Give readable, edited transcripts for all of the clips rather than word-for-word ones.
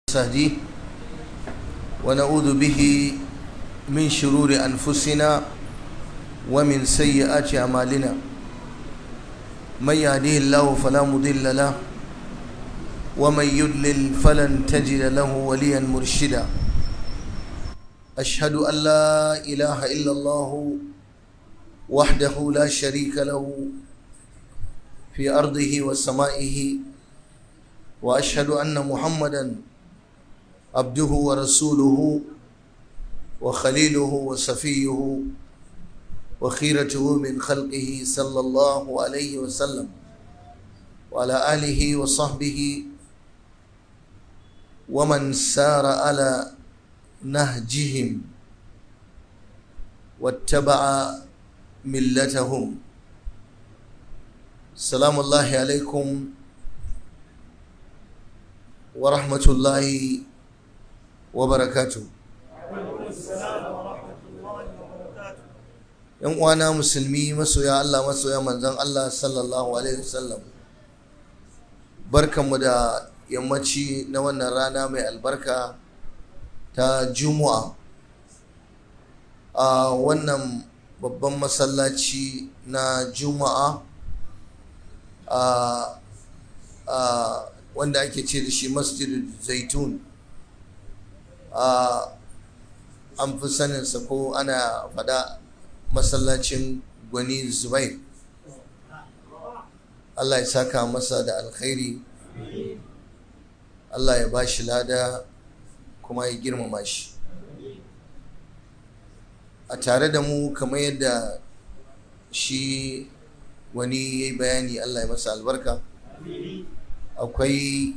سهديه ونعوذ به من شرور أنفسنا ومن سيئات أعمالنا من يهديه الله فلا مضل له ومن يضلل فلن تجد له وليا مرشدا أشهد أن لا إله إلا الله وحده لا شريك له في أرضه وسمائه وأشهد أن محمدا عبده ورسوله وخليله وصفيه وخيرته من خلقه صلى الله عليه وسلم وعلى آله وصحبه ومن سار على نهجهم واتبع ملتهم. السلام الله عليكم ورحمة الله وبركاته. yan uwana musulmi masoya Allah masoya manzon Allah sallallahu alaihi wasallam, barkanmu da yammaci na wannan rana mai albarka ta Juma'a a wannan babban masallaci na Juma'a wanda ake ce da shi Masjidul Zaitun. An fi saninsa ko ana faɗa masallacin Gwani Zubair. Allah ya saka masa da alkhairi, Allah ya ba shi lada kuma ya girmama shi. A tare da mu kamar yadda shi wani ya yi bayani, Allah ya masa albarka, akwai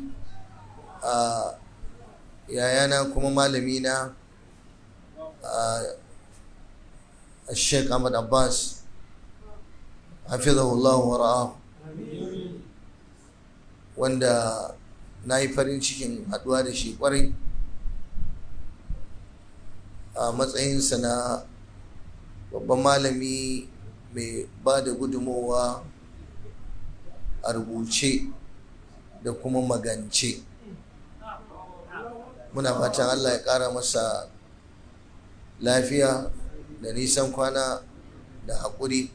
yayana kuma malamina Sheikh Ahmad Abbas hafizahullahu wa ra'ahu, wanda na yi farin cikin haɗuwa da shi kwarai a matsayinsa na babban malami mai ba da gudunmowa a rubuce da kuma magance. Muna fatan Allah ya ƙara masa lafiya da nisan kwana da haƙuri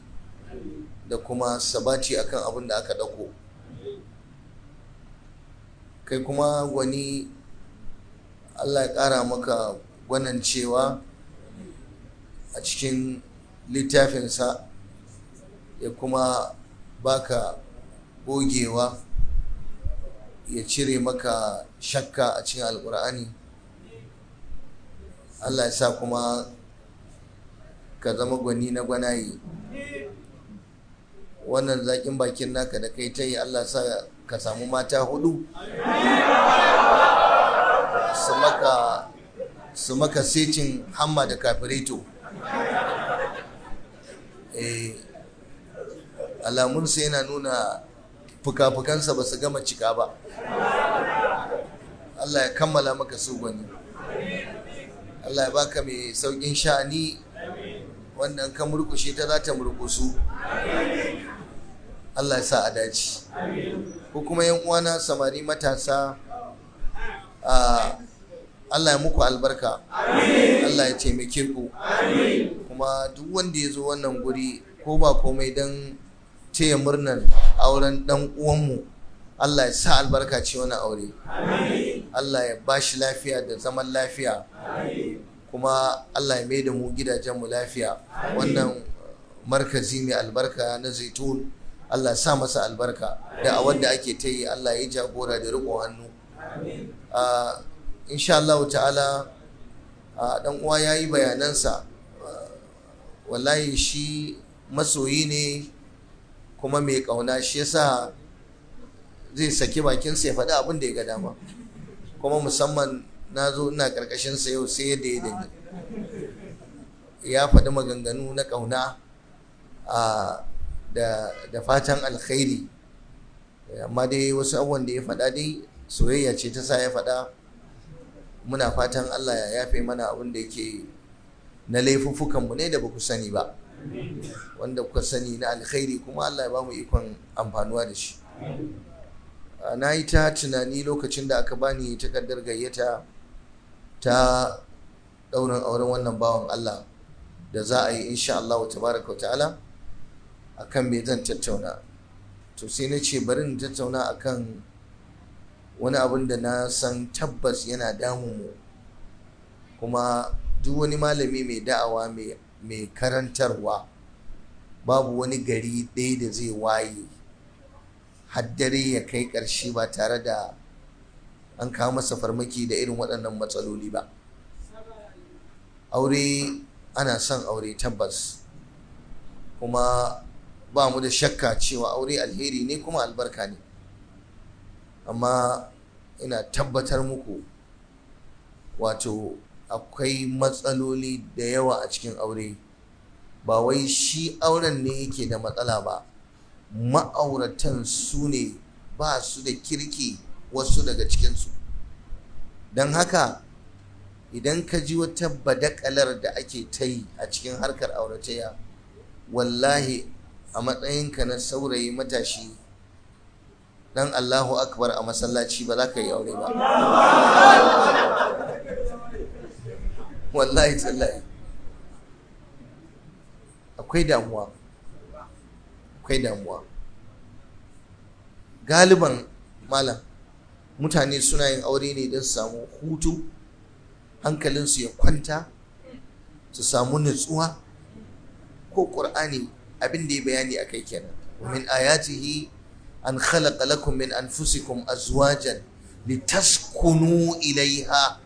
da kuma sabati akan abin da aka ɗauko. Kai kuma Gwani, Allah ya ƙara maka gwanancewa a cikin littafinsa, ya kuma baka gogewa, ya cire maka shakka a cikin alƙur'ani. Allah ya sa kuma ka zama gwani na gwanaye. Wannan zaƙin bakin naka da kai ta yi, Allah sa ka samu mata 4 su maka secin hamma da kafireto. Alamunsa yana nuna fuka-fukansa ba su gama cika ba. Allah ya kammala maka su Gwani. Allah ya baka mai sauƙin sha'ani, wannan ka murkushe ta za ta murkusu. Allah ya sa a dace. Ko kuma yan uwana samari matasa, Allah ya muku albarka, Allah ya taimake ku. Kuma duk wanda ya zo wannan guri ko ba komai don taya murnar auren dan uwanmu, Allah ya sa albarka ce wani aure. Allah ya ba shi lafiya da zaman lafiya, kuma Allah ya mai da mu gidajenmu lafiya. Wannan markazi mai albarka na Zaitun, Allah ya sa masa albarka da a wanda ake ta yi, Allah ya yi jagora da riƙon hannu. Insha Allah ta'ala, dan uwa ya yi bayanansa. Wallahi shi masoyi ne kuma mai ƙauna, shi yasa zai saki bakinsa ya faɗi abin da ya ga dama. Kuma musamman na zo ina ƙarƙashinsa yau, sai yadda ya dani ya faɗi maganganu na ƙauna da fatan alkhairi. Amma dai wasu abubuwan da ya faɗa dai soyayya ce ta sa ya faɗa. Muna fatan Allah ya yafe mana abin da yake na laifuffukanmu ne da ba ku sani ba, wanda kuka sani na alkhairi kuma Allah ya ba mu ikon amfanuwa da shi. na yi ta tunani lokacin da aka bani takardar gayyata ta ɗaurin auren wannan bawan Allah da za a yi insha Allah tabaraka wa ta'ala akan me zan tattauna. To sai na ce bari in tattauna akan wani abin da na san tabbas yana damun mu, kuma duk wani malami mai da'awa mai karantarwa babu wani gari ɗaya da zai waye haddare ya kai ƙarshe ba tare da an kawo masa farmaki da irin waɗannan matsaloli ba. Aure, ana son aure tabbas, kuma ba mu da shakka cewa aure alheri ne kuma albarka ne, amma ina tabbatar muku wato akwai matsaloli da yawa a cikin aure. Ba wai shi auren ne yake da matsala ba, ma'auratan su ne ba su da kirki wasu daga cikinsu. Don haka idan ka ji wata badakalar da ake ta yi a cikin harkar auratayya, wallahi a matsayinka na saurayi matashi dan Allahu akbar a masallaci ba za ka yi aure ba. Wallahi tallahi akwai damuwa, akwai damuwa. Galiban malam mutane suna yin aure ne don su samu hutu, hankalinsu ya kwanta, su samu nutsuwa. Ko ƙur'ani abin da ya bayani akai kenan, min ayatihi an khalaqa lakum min anfusikum azwajan litaskunu ilaiha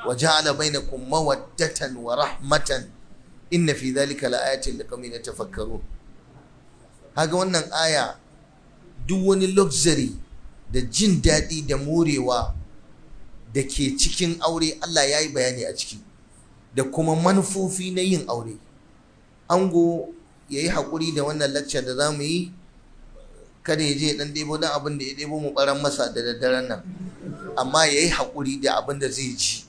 wa ja'ala bainakum mawaddatan wa rahmatan inna fi dhalika laayatin liqaumin yatafakkarun. Haga wannan aya duk wani luxury da jin daɗi da morewa da ke cikin aure Allah ya yi bayani a ciki, da kuma manufofi na yin aure. Ango ya yi haƙuri da wannan lecture da za mu yi, kada ya je ɗan ɗebo don abin da ya ɗebo mu ɓaran masa da daddaren nan, amma ya yi haƙuri da abin da zai ji.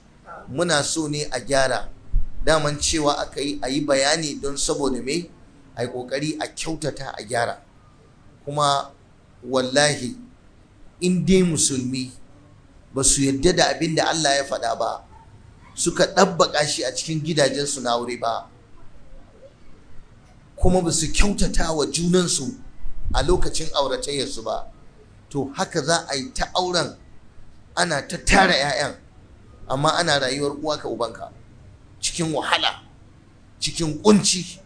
Muna so ne a gyara, daman cewa aka yi a yi bayani don saboda me a yi ƙoƙari a kyautata a gyara. Kuma wallahi in dai musulmi ba su yadda da abin da Allah ya faɗa ba, suka ɗabbaƙa shi a cikin gidajensu na aure ba, kuma ba su kyautata wa junansu a lokacin auratayyarsu ba, to haka za a yi ta auren, ana ta tara 'ya'yan, amma ana rayuwar uwa ka ubanka cikin wahala, cikin kunci,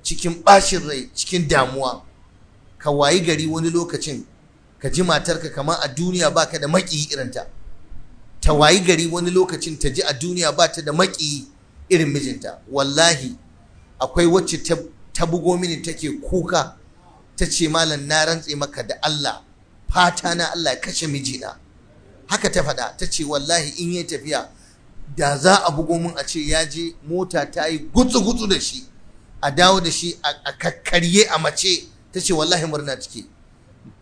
cikin ɓacin rai, cikin damuwa. Ka wayi gari wani lokacin ka ji matarka kamar a duniya baka da maƙiyi irinta, ta wayi gari wani lokacin ta ji a duniya ba ta da maƙiyi irin mijinta. Wallahi akwai wacce ta bugo mini take kuka, ta ce malam na rantse maka da Allah, fata na Allah ya kashe mijina. Haka ta faɗa, ta ce wallahi in yi tafiya da za a bugo min a ce ya je mota ta yi gutsu-gutsu da shi, a dawo da shi a kakkarye a mace. Ta ce wallahi murna take.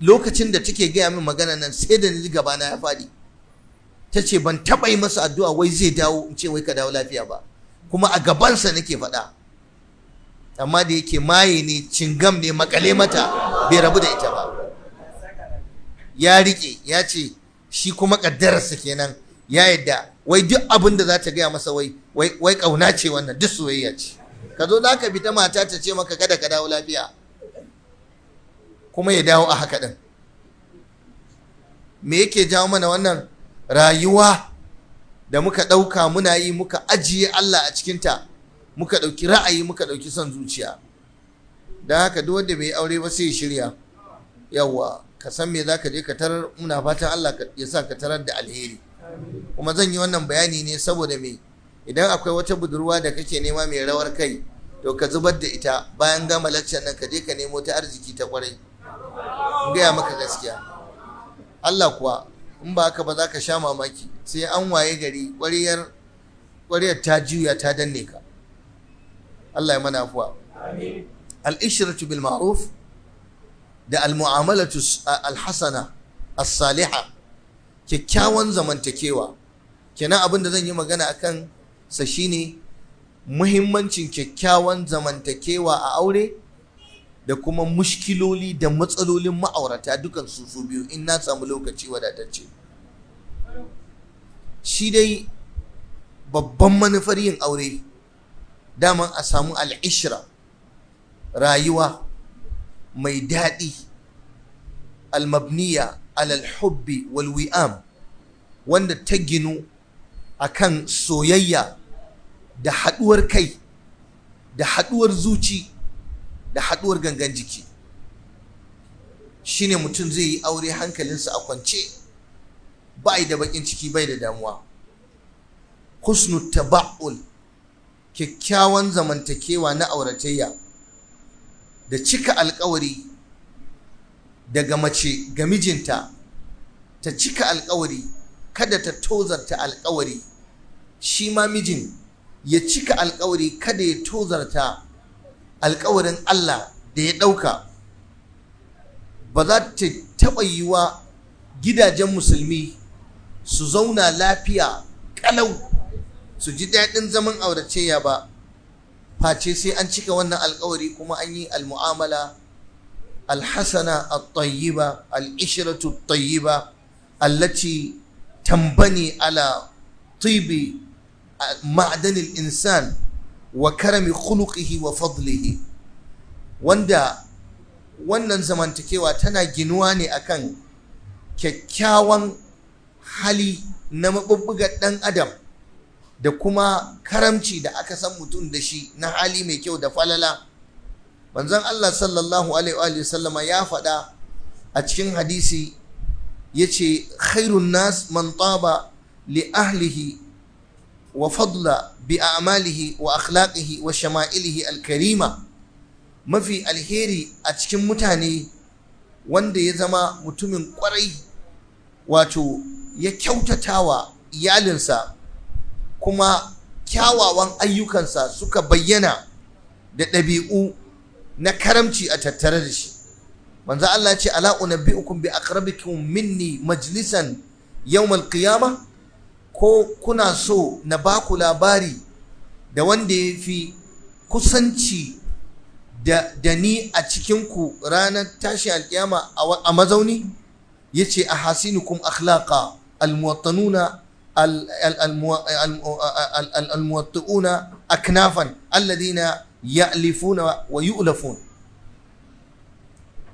Lokacin da take gaya min magana nan sai da ni gabana ya faɗi. Ta ce ban taɓa yi masa addu'a wai zai dawo in ce wai ka dawo lafiya ba, kuma a gabansa nake faɗa, amma da yake maye ne, cingam ne, makale mata, bai rabu da ita ba. Ya riƙe, ya ce shi kuma ƙaddararsa kenan, ya yadda wai duk abin da za ta gaya masa wai ƙauna ce wannan, duk soyayya ce. Ka zo za ka fita mata ta ce maka kada ka dawo lafiya, kuma ya dawo a haka ɗin. Me yake jawo mana wannan? Rayuwa da muka ɗauka muna yi, muka ajiye Allah a cikinta, muka ɗauki ra'ayi, muka ɗauki son zuciya. Don haka duk wanda bai aure ba sai ya shirya, yawwa ka san me za ka je ka tarar. Muna fatan Allah ya sa ka tarar da alheri. Kuma zan yi wannan bayani ne saboda me, idan akwai wata budurwa da kake nema mai rawar kai, to ka zubar da ita bayan gama lakcin nan, ka je ka nemo ta arziki ta kwarai. In gaya maka gaskiya, Allah kuwa in ba haka ba za ka sha mamaki, sai an waye gari ƙwariyar ta juya ta danne ka. Allah ya mana afuwa. Al-ishratu bil ma'ruf da al-mu'amalatu al-hasana as-saliha, kyakkyawan zamantakewa. Kenan abin da zan yi magana akan sa shine muhimmancin kyakkyawan zamantakewa a aure da kuma mushkiloli da matsalolin ma'aurata dukan su biyu in na samu lokaci wadatacce. Shi dai babban manufar yin aure daman a samu al'ishra, rayuwa mai daɗi, almabniya alal hubbi wal wi'am, wanda ta ginu akan soyayya da haɗuwar kai da haɗuwar zuci da haɗuwar gangan jiki. Shine mutum zai yi aure hankalinsa a kwance, bai da bakin ciki, bai da damuwa. Husnul taba'ul, kyakkyawan zamantakewa na auratayya da cika alkawari daga mace ga mijinta, ta cika alkawari, kada ta tozarta alkawari, shi ma mijin ya cika alkawari, kada ya tozarta alkawarin Allah da ya ɗauka. Ba za ta taɓa yiwa gidajen musulmi su zauna lafiya ƙalau, su ji daɗin zaman auratayya ba, face sai an cika wannan alkawari kuma an yi almu'amala alhasana at-tayyiba, al-ishratu at-tayyiba allati tambani ala tibi ma'dan al-insan wa karami khuluqihi wa fadlihi, wanda wannan zamantakewa tana ginuwa ne akan kyakkyawan hali na mabubbugar ɗan adam da kuma karamci da aka san mutum da shi na hali mai kyau da falala. Manzon Allah sallallahu alaihi wa sallama ya faɗa a cikin hadisi, yace khairun nas man taba li ahlihi wa fadla bi a'malihi wa akhlaqihi wa shama'ilihi al-karima. Mafi alheri a cikin mutane wanda ya zama mutumin kwarai, wato ya kyautatawa iyalinsa kuma kyawawan ayyukansa suka bayyana da ɗabi'u na karamci a tattare da shi. Manzo Allah ce ala unabbi'ukum bi aqrabikum minni majlisan yawmal qiyamah, ko kuna so na baku labari da wanda ya fi kusanci da ni a cikinku ranar tashi alƙiyama a mazauni? Yace ahasinukum akhlaqa almuwattanuna almuwattuuna aknafan alladhina ya'lifuna wa yu'lafun.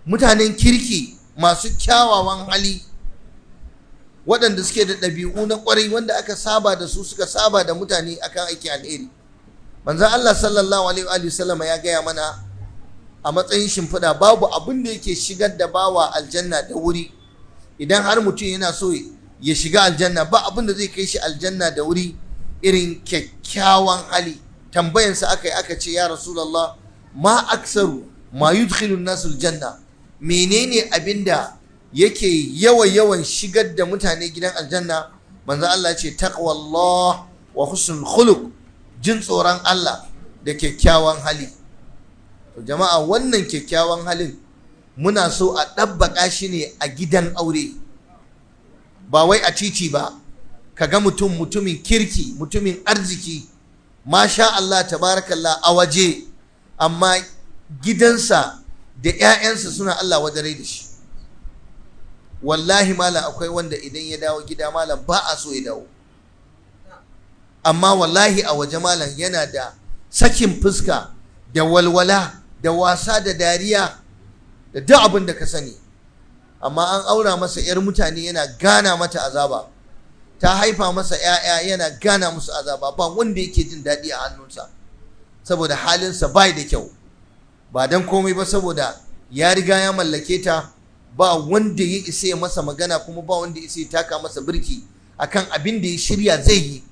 Mutanen kirki masu kyawawan hali, waɗanda suke da ɗabi'u na ƙwarai, wanda aka saba da su, suka saba da mutane akan aiki alheri. Manzon Allah sallallahu alaihi wa sallama ya gaya mana a matsayin shimfiɗa, babu abin da yake shigar da bawa aljanna da wuri. Idan har mutum yana so ya shiga aljanna, ba abin da zai kai shi aljanna da wuri irin kyakkyawan hali. Tambayansa aka yi, aka ce ya Rasulullah, ma aksaru ma yudkhilu nasu aljanna, menene abinda yake yawan shigar da mutane gidan aljanna? Manzo Allah ya ce taqwallah wa husnul khuluq, jin tsoron Allah da kyakkyawan hali. To jama'a, wannan kyakkyawan halin muna so a ɗabbaƙa shi ne a gidan aure, ba wai a titi ba. Kaga mutumin kirki, mutumin arziki, masha Allah tabarakallah a waje, amma gidansa da 'ya'yansa suna Allah wadare da shi. Wallahi malam, akwai wanda idan ya dawo gida malam ba a so ya dawo, amma wallahi a waje malam yana da sakin fuska da walwala da wasa da dariya da duk abin da ka sani. Amma an aura masa 'yar mutane yana gana mata azaba, ta haifa masa 'ya'ya yana gana musu azaba, ba wanda yake jin daɗi a hannunsa, saboda halinsa bai da kyau. Ba don komai ba, saboda ya riga ya mallake ta, ba wanda ya isa ya masa magana, kuma ba wanda ya isa ya taka masa birki akan abin da ya shirya zai yi,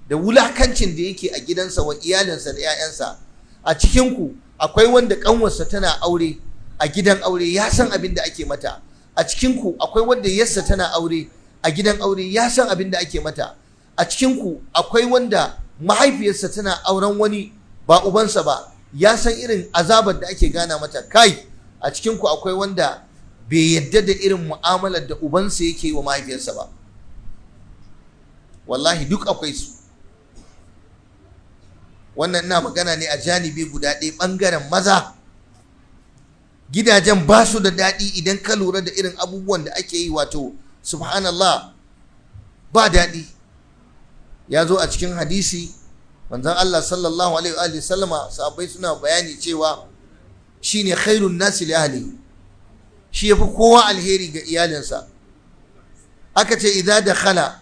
da wulakancin da yake a gidansa wa iyalinsa da 'ya'yansa. A cikinku akwai wanda ƙanwarsa tana aure a gidan aure, ya san abin da ake mata. A cikinku akwai wanda yarsa tana aure a gidan aure, ya san abin da ake mata. A cikinku akwai wanda mahaifiyarsa tana auren wani ba ubansa ba, ya san irin azabar da ake gana mata. Kai, a cikinku akwai wanda bai yadda da irin mu'amalar da ubansa yake yi wa mahaifiyarsa ba. Wallahi duk akwai su. Wannan ina magana ne a janibi guda ɗaya, ɓangaren maza. gidajen ba su da daɗi idan ka lura da irin abubuwan da ake yi, wato subhanallah ba daɗi. Ya zo a cikin hadisi manzon Allah sallallahu alaihi wa sallama, sahabbai suna bayani cewa shine khairun nasi li ahli, shi yafi kowa alheri ga iyalinsa. Aka ce idza dakhala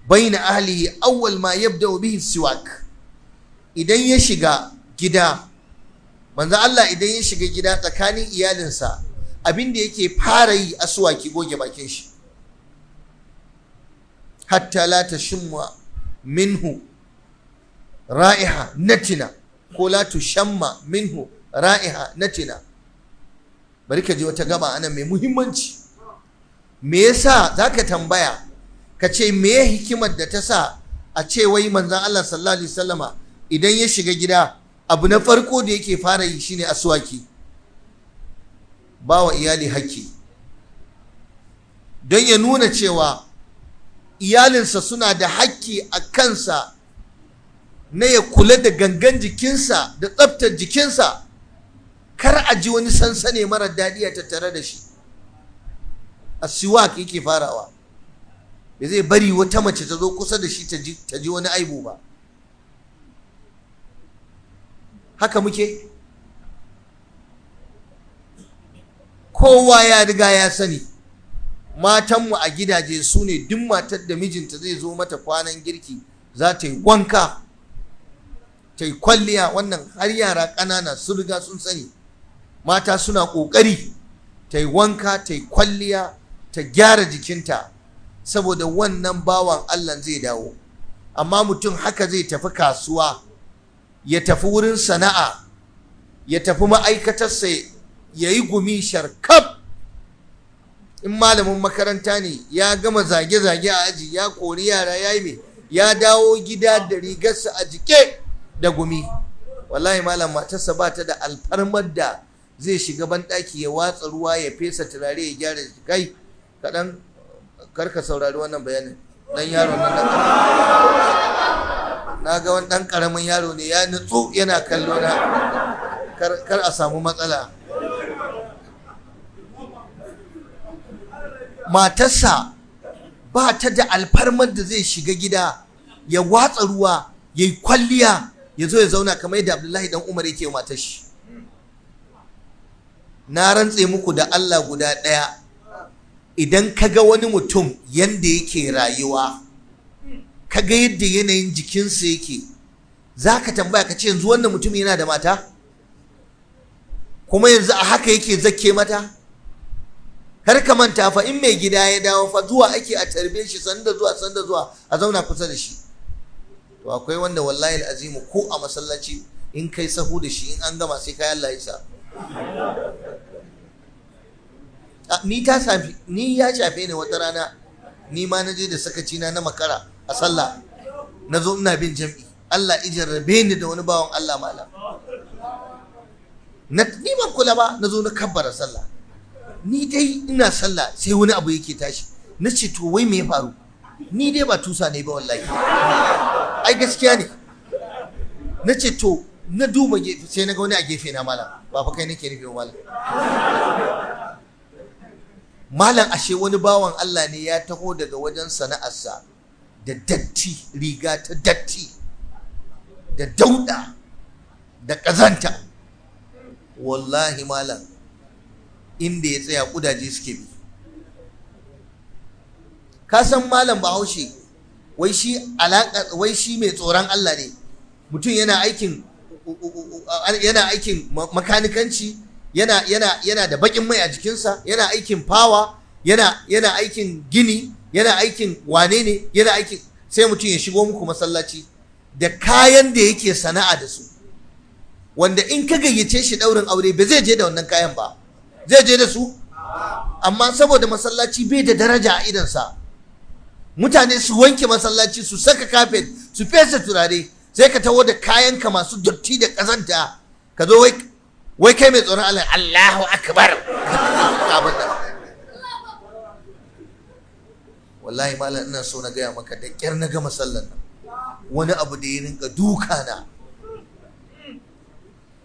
baina ahlihi awwal ma yabda bihi siwak, idan ya shiga gida, manzon Allah idan ya shiga gida tsakanin iyalinsa, abin da yake fara yi aswaki, goge bakin shi, hatta la tashumma minhu ra'iha natina, ko la tushamma minhu ra'iha natina. Bari ka ji wata gaba anan mai muhimmanci. Me yasa zaka tambaya ka ce me hikimar da ta sa a ce wai manzon Allah sallallahu alaihi wasallama idan ya shiga gida abu na farko da yake fara yi shine aswaki, bawa iyali haƙƙi, don ya nuna cewa iyalinsa suna da haƙƙi a kansa na ya kula da gangan jikinsa da tsaftar jikinsa, kar a ji wani sansane marar daɗi a tattare da shi. Asiwak yake farawa, bai zai bari wata mace ta zo kusa da shi ta ji wani aibu ba. Haka muke, kowa ya riga ya sani, matanmu a gidaje su ne duk matar da mijinta zai zo mata kwanan girki za ta yi wanka, ta yi kwalliya. Wannan har yara ƙanana sun riga sun sani, mata suna ƙoƙari ta yi wanka, ta yi kwalliya, ta gyara jikinta, saboda wannan bawan Allah zai dawo. Amma mutum haka zai tafi kasuwa, ya tafi wurin sana'a, ya tafi ma'aikatarsa, ya yi gumi sharkaf. In malamin makaranta ne ya gama zage-zage a aji, ya kori yara, ya yi mai, ya dawo gida da rigarsa a jike da gumi. Wallahi malam, matarsa ba ta da alfarmar da zai shiga banɗaki ya watsa ruwa, ya fesa turare, ya gyara kai. Kaɗan karka saurari wannan bayanin. Dan yaro nan na ga wani ɗan ƙaramin yaro ne ya nutsu yana kallo na, kar a samu matsala. Matarsa ba ta da alfarmar da zai shiga gida ya watsa ruwa, ya yi kwalliya, ya zo ya zauna kamar yadda Abdullahi dan Umar yake matar shi. Na rantse muku da Allah guda ɗaya, idan ka ga wani mutum yanda yake rayuwa, ka ga yadda yanayin jikinsa yake, za ka tambaya ka ce yanzu wannan mutum yana da mata? Kuma yanzu a haka yake zakke mata? Kar ka manta fa, in mai gida ya dawo fa zuwa ake a tarbe shi, sanda zuwa a zauna kusa da shi. To akwai wanda wallahi azimu ko a masallaci in kai sahu da shi, in an gama sai kai Allah ya sa. Ni ya shafe ni wata rana, ni ma na je da sakaci na makara a sallah, na zo ina bin jam'i, Allah ijarrabe ni da wani bawan Allah malam. Ni ban kula ba, na zo na kabbara sallah, ni dai ina sallah sai wani abu yake tashi, na ce to wai me ya faru? Ni dai ba tusa ne ba wallahi, ai gaskiya ne. Na ce to na duba gefe, sai na ga wani a gefe na malam, ba fa kai nake nufi malam. Malam ashe wani bawan Allah ne ya taho daga wajen sana'arsa da datti, riga ta datti, da dauda, da ƙazanta. Wallahi malam, inda ya tsaya kudaje suke bi. Ka san malam Bahaushe wai shi mai tsoron Allah ne. Mutum yana aikin makanikanci, yana da bakin mai a jikinsa, yana aikin fawa, yana aikin gini, yana aikin wane ne, yana aikin, sai mutum ya shigo muku masallaci da kayan da yake sana'a da su, wanda in ka gayyace shi daurin aure ba zai je da wannan kayan ba, zai je da su, amma saboda masallaci bai da daraja a idansa, mutane su wanke masallaci, su saka kafet, su fesa turare, sai ka taho da kayanka masu dotti da kazanta, ka zo wai kai mai tsoron Allah, Allahu akbar. Wallahi malam, ina so na gaya maka, da kyar na gama sallan nan, wani abu da ya rinka duka na,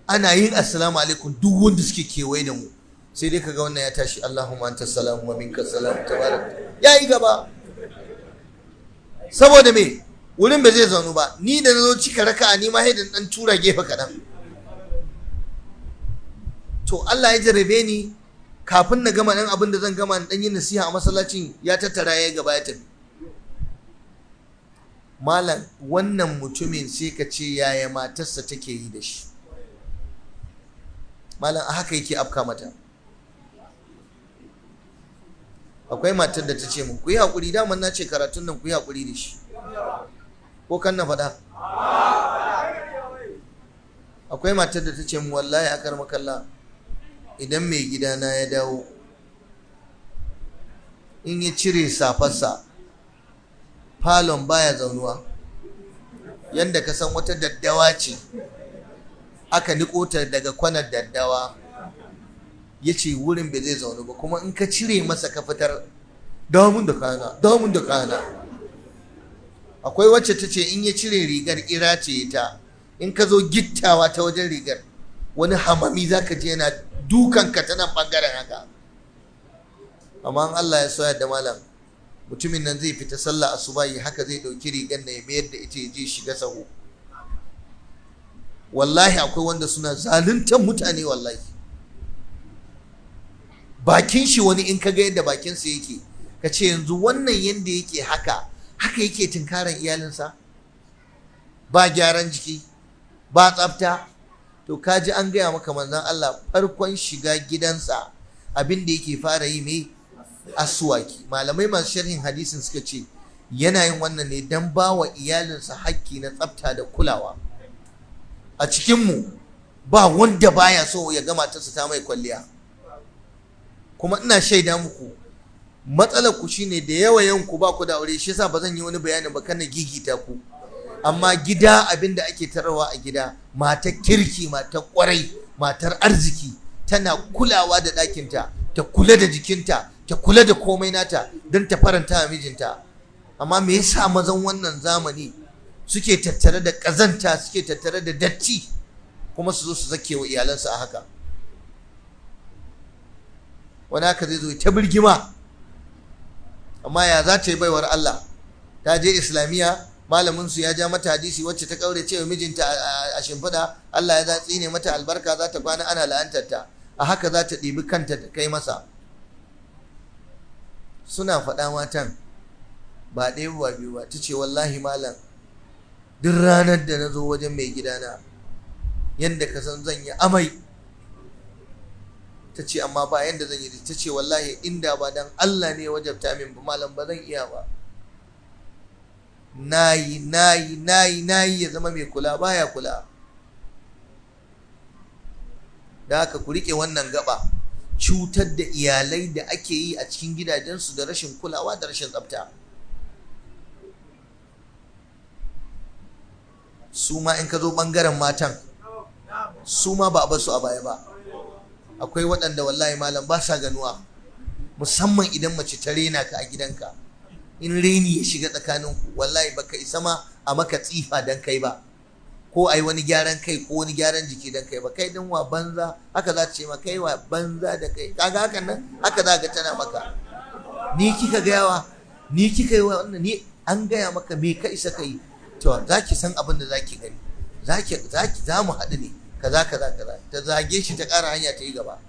ana yin assalamu alaikum, duk wanda suke kewaye da mu sai dai kaga wannan ya tashi Allahumma anta salam wa minka salam tabarak, yayi gaba. Saboda me? Wurin ba zai zaunu ba. Ni da nazo cika raka'a ni ma haidan dan tura gefe kadan. To Allah ya jarabe ni, kafin na gama dan abin da zan gama dan yin nasiha a masallacin ya tattara ya gaba ya tafi. Malam wannan mutumin sai ka ce yaya matarsa take yi da shi. Malam a haka yake afka mata. Akwai matar da ta ce mun, ku yi haƙuri, daman na ce karatun nan ku yi haƙuri da shi, ko kan na faɗa? Akwai matar da ta ce mun, wallahi akar makalla, idan mai gidana ya dawo, in ya cire safarsa, falon baya zaunuwa, yanda ka san wata daddawa ce aka niko ta daga kwanar daddawa, ya ce wurin bai zai zaunu ba. Kuma in ka cire masa ka fitar, damun da kana. Akwai wacce ta ce in ya cire rigar ira ce ta, in ka zo gittawa ta wajen rigar, wani hamami za ka je yana dukanka ta nan ɓangaren haka. Amma Allah ya soya da malam, mutumin nan zai fita sallah asubahi haka zai ɗauki rigar da ya mayar da ita ya je shiga sahu. Wallahi akwai wanda suna zaluntar mutane wallahi. Bakin shi wani in ka ga yadda bakinsa yake, ka ce yanzu wannan yadda yake haka yake tunkaran iyalinsa, ba gyaran jiki, ba tsafta. To kaji an gaya maka manzon Allah farkon shiga gidansa abin da yake fara yi mai aswaki. Malamai masu sharhin hadisin suka ce yana yin wannan ne don ba wa iyalinsa hakki na tsafta da kulawa. A cikinmu ba wanda baya so ya ga matarsa ta mai kwalliya. Kuma ina shaida muku, matsalar ku shine da yawan ku ba ku da aure, shi yasa ba zan yi wani bayani ba kana gigita ku. Amma gida abin da ake tarawa a gida, matar kirki, matar kwarai, matar arziki, tana kulawa da ɗakinta, ta kula da jikinta, ta kula da komai nata don ta faranta wa mijinta. Amma me yasa mazan wannan zamani suke tattare da ƙazanta, suke tattare da datti, kuma su zo su zake wa iyalansu a haka? Wani haka zai zo ta birgima. Amma ya za ta yi baiwar Allah? Ta je islamiyya, malamin su ya ja mata hadisi wacce ta kaure cewa mijinta a shimfiɗa, Allah ya zatsi ne mata albarka, za ta kwana ana la'antarta. A haka za ta ɗibi kanta ta kai masa. Suna faɗa matan ba ɗaya ba biyu ba. Ta ce wallahi malam, duk ranar da na zo wajen mai gidana, yadda ka san zan yi amai. Ta ce amma ba yadda zan yi. Ta ce wallahi inda ba dan Allah ne wajabta min ba malam, ba zan iya ba. Nayi ya zama mai kula, baya kula. Da haka ku rike wannan gaba, cutar da iyalai da ake yi a cikin gidajensu da rashin kulawa da rashin tsafta. Su ma in ka zo bangaren matan, su ma ba a basu a baya ba. Akwai waɗanda wallahi malam ba sa ganuwa, musamman idan mace ta rena ka a gidanka. In reni ya shiga tsakaninku, wallahi baka isa ma a maka tsifa dan kai ba, ko ai wani gyaran kai ko wani gyaran jiki dan kai ba. Kai din wa banza, haka za ta ce ma kai wa banza da kai. Kaga hakan nan, haka za ka tana maka. Ni kika gayawa, ni kika yi wa wannan, ni an gaya maka me ka isa kai. To zaki san abin da zaki gani, za mu haɗu ne, kaza. Ta zage shi ta ƙara hanya ta yi gaba.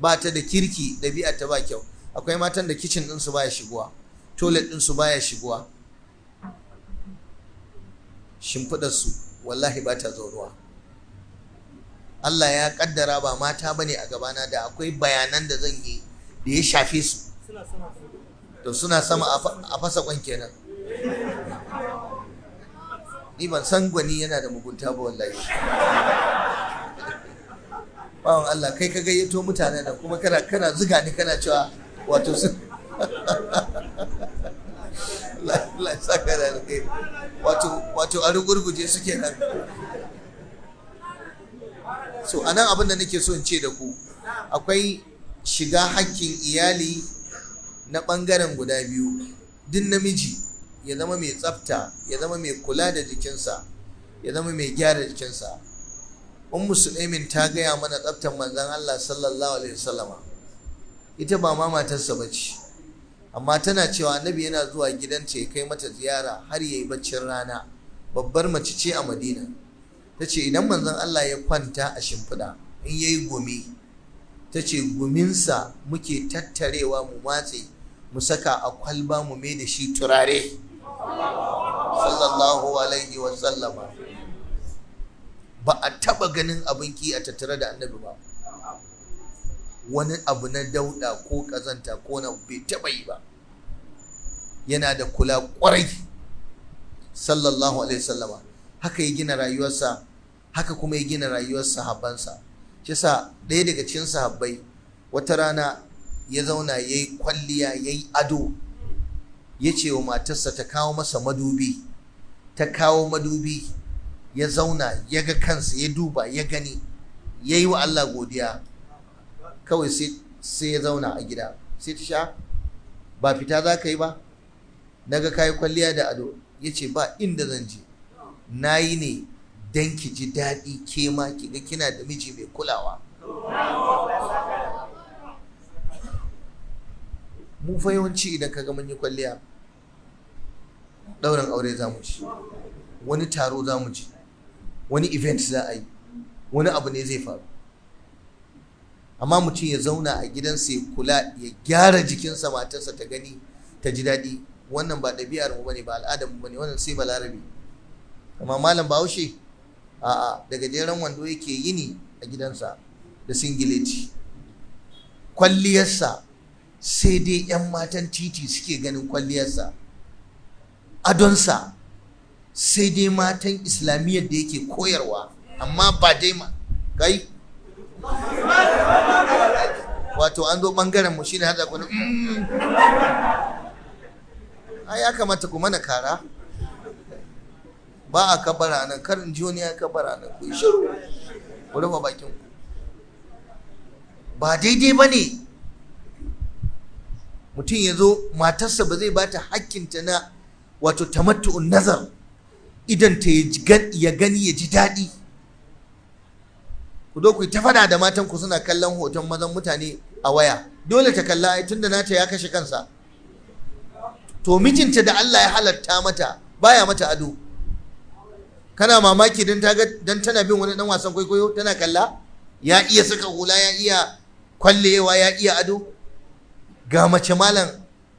Ba ta da kirki, ɗabi'a ta ba kyau. Akwai matan da kicin ɗinsu baya shiguwa, toilet ɗinsu baya shiguwa, shimfiɗarsu wallahi ba ta zauruwa. Allah ya ƙaddara ba mata bane a gabana, da akwai bayanan da zan yi da ya shafe su. To suna sama a fasa kwan kenan. Ni ban san gwani yana da mugunta ba wallahi. Bawan Allah, kai ka gayyato mutane da kuma kana zuga ni kana cewa wato su Allah ya saka da kai, wato a rugurguje suke nan. So anan abin da nake so in ce da ku, akwai shiga hakkin iyali na ɓangaren guda biyu. Duk namiji ya zama mai tsafta, ya zama mai kula da jikinsa, ya zama mai gyara jikinsa. Ummu Sulaimin ta gaya mana tsaftar manzon Allah sallallahu alaihi wasallama. Ita ba ma matarsa bace, amma tana cewa annabi yana zuwa gidanta ya kai mata ziyara har yayi baccin rana. Babbar mace ce a Madina. Tace idan manzon Allah ya kwanta a shimfiɗa in yayi gumi, tace guminsa muke tattarewa mu matse mu saka a kwalba mu mai da shi turare sallallahu alaihi wasallama. Ba a taba ganin abin ki a tattare da annabi ba, wani abu na dauda ko kazanta ko na bai taba yi ba. Yana da kula kwarai sallallahu alaihi wasallama. Haka ya gina rayuwarsa, haka kuma ya gina rayuwar sahabbansa. Shi sa ɗaya daga cikin sahabbai wata rana ya zauna yayi kwalliya yayi ado, ya ce wa matarsa ta kawo masa madubi. Ta kawo madubi, ya zauna ya ga kansa, ya duba ya gani, ya yi wa Allah godiya. Kawai sai ya zauna a gida. Sai ta sha, ba fita za ka yi ba? Naga kayi kwalliya da ado. Ya ce ba inda zan je, na yi ne don ki ji daɗi, ke ma ki ga kina da miji mai kulawa. Mu fa yawanci idan ka ga mun yi kwalliya, ɗaurin aure za mu ci, wani taro za mu ci, wani event za a yi, wani abu ne zai faru. Amma mutum ya zauna a gidansa ya kula, ya gyara jikinsa, matarsa ta gani ta ji daɗi. Wannan ba ɗabi'ar mu bane, ba al'adar mu bane, wannan sai balarabe. Amma malam Bahaushe a'a, daga gajeren wando yake yini a gidansa da singileti. Kwalliyarsa sai dai 'yan matan titi suke ganin kwalliyarsa. Adonsa sai dai matan islamiyyar da yake koyarwa, amma ba dai ma kai wato an zo bangaren mu shine hada kwanu. Ai ya kamata ku mana kara, ba a kabara nan, kar in ji wani ya kabara nan, ku shiru, ku rufe bakin ku. Ba daidai ba ne mutum ya zo matarsa ba zai bata hakkinta na wato tamattu'un nazar, idan ta ya gani ya ji daɗi. Ku zo ku ta fada da matan ku suna kallon hoton mazan mutane a waya, dole ta kalla ai tunda nata ya kashe kansa. To mijinta da Allah ya halatta mata baya mata ado, kana mamaki dan tana bin wani dan wasan kwaikwayo tana kalla, ya iya saka hula, ya iya kwallewa, ya iya ado. Ga mace malam,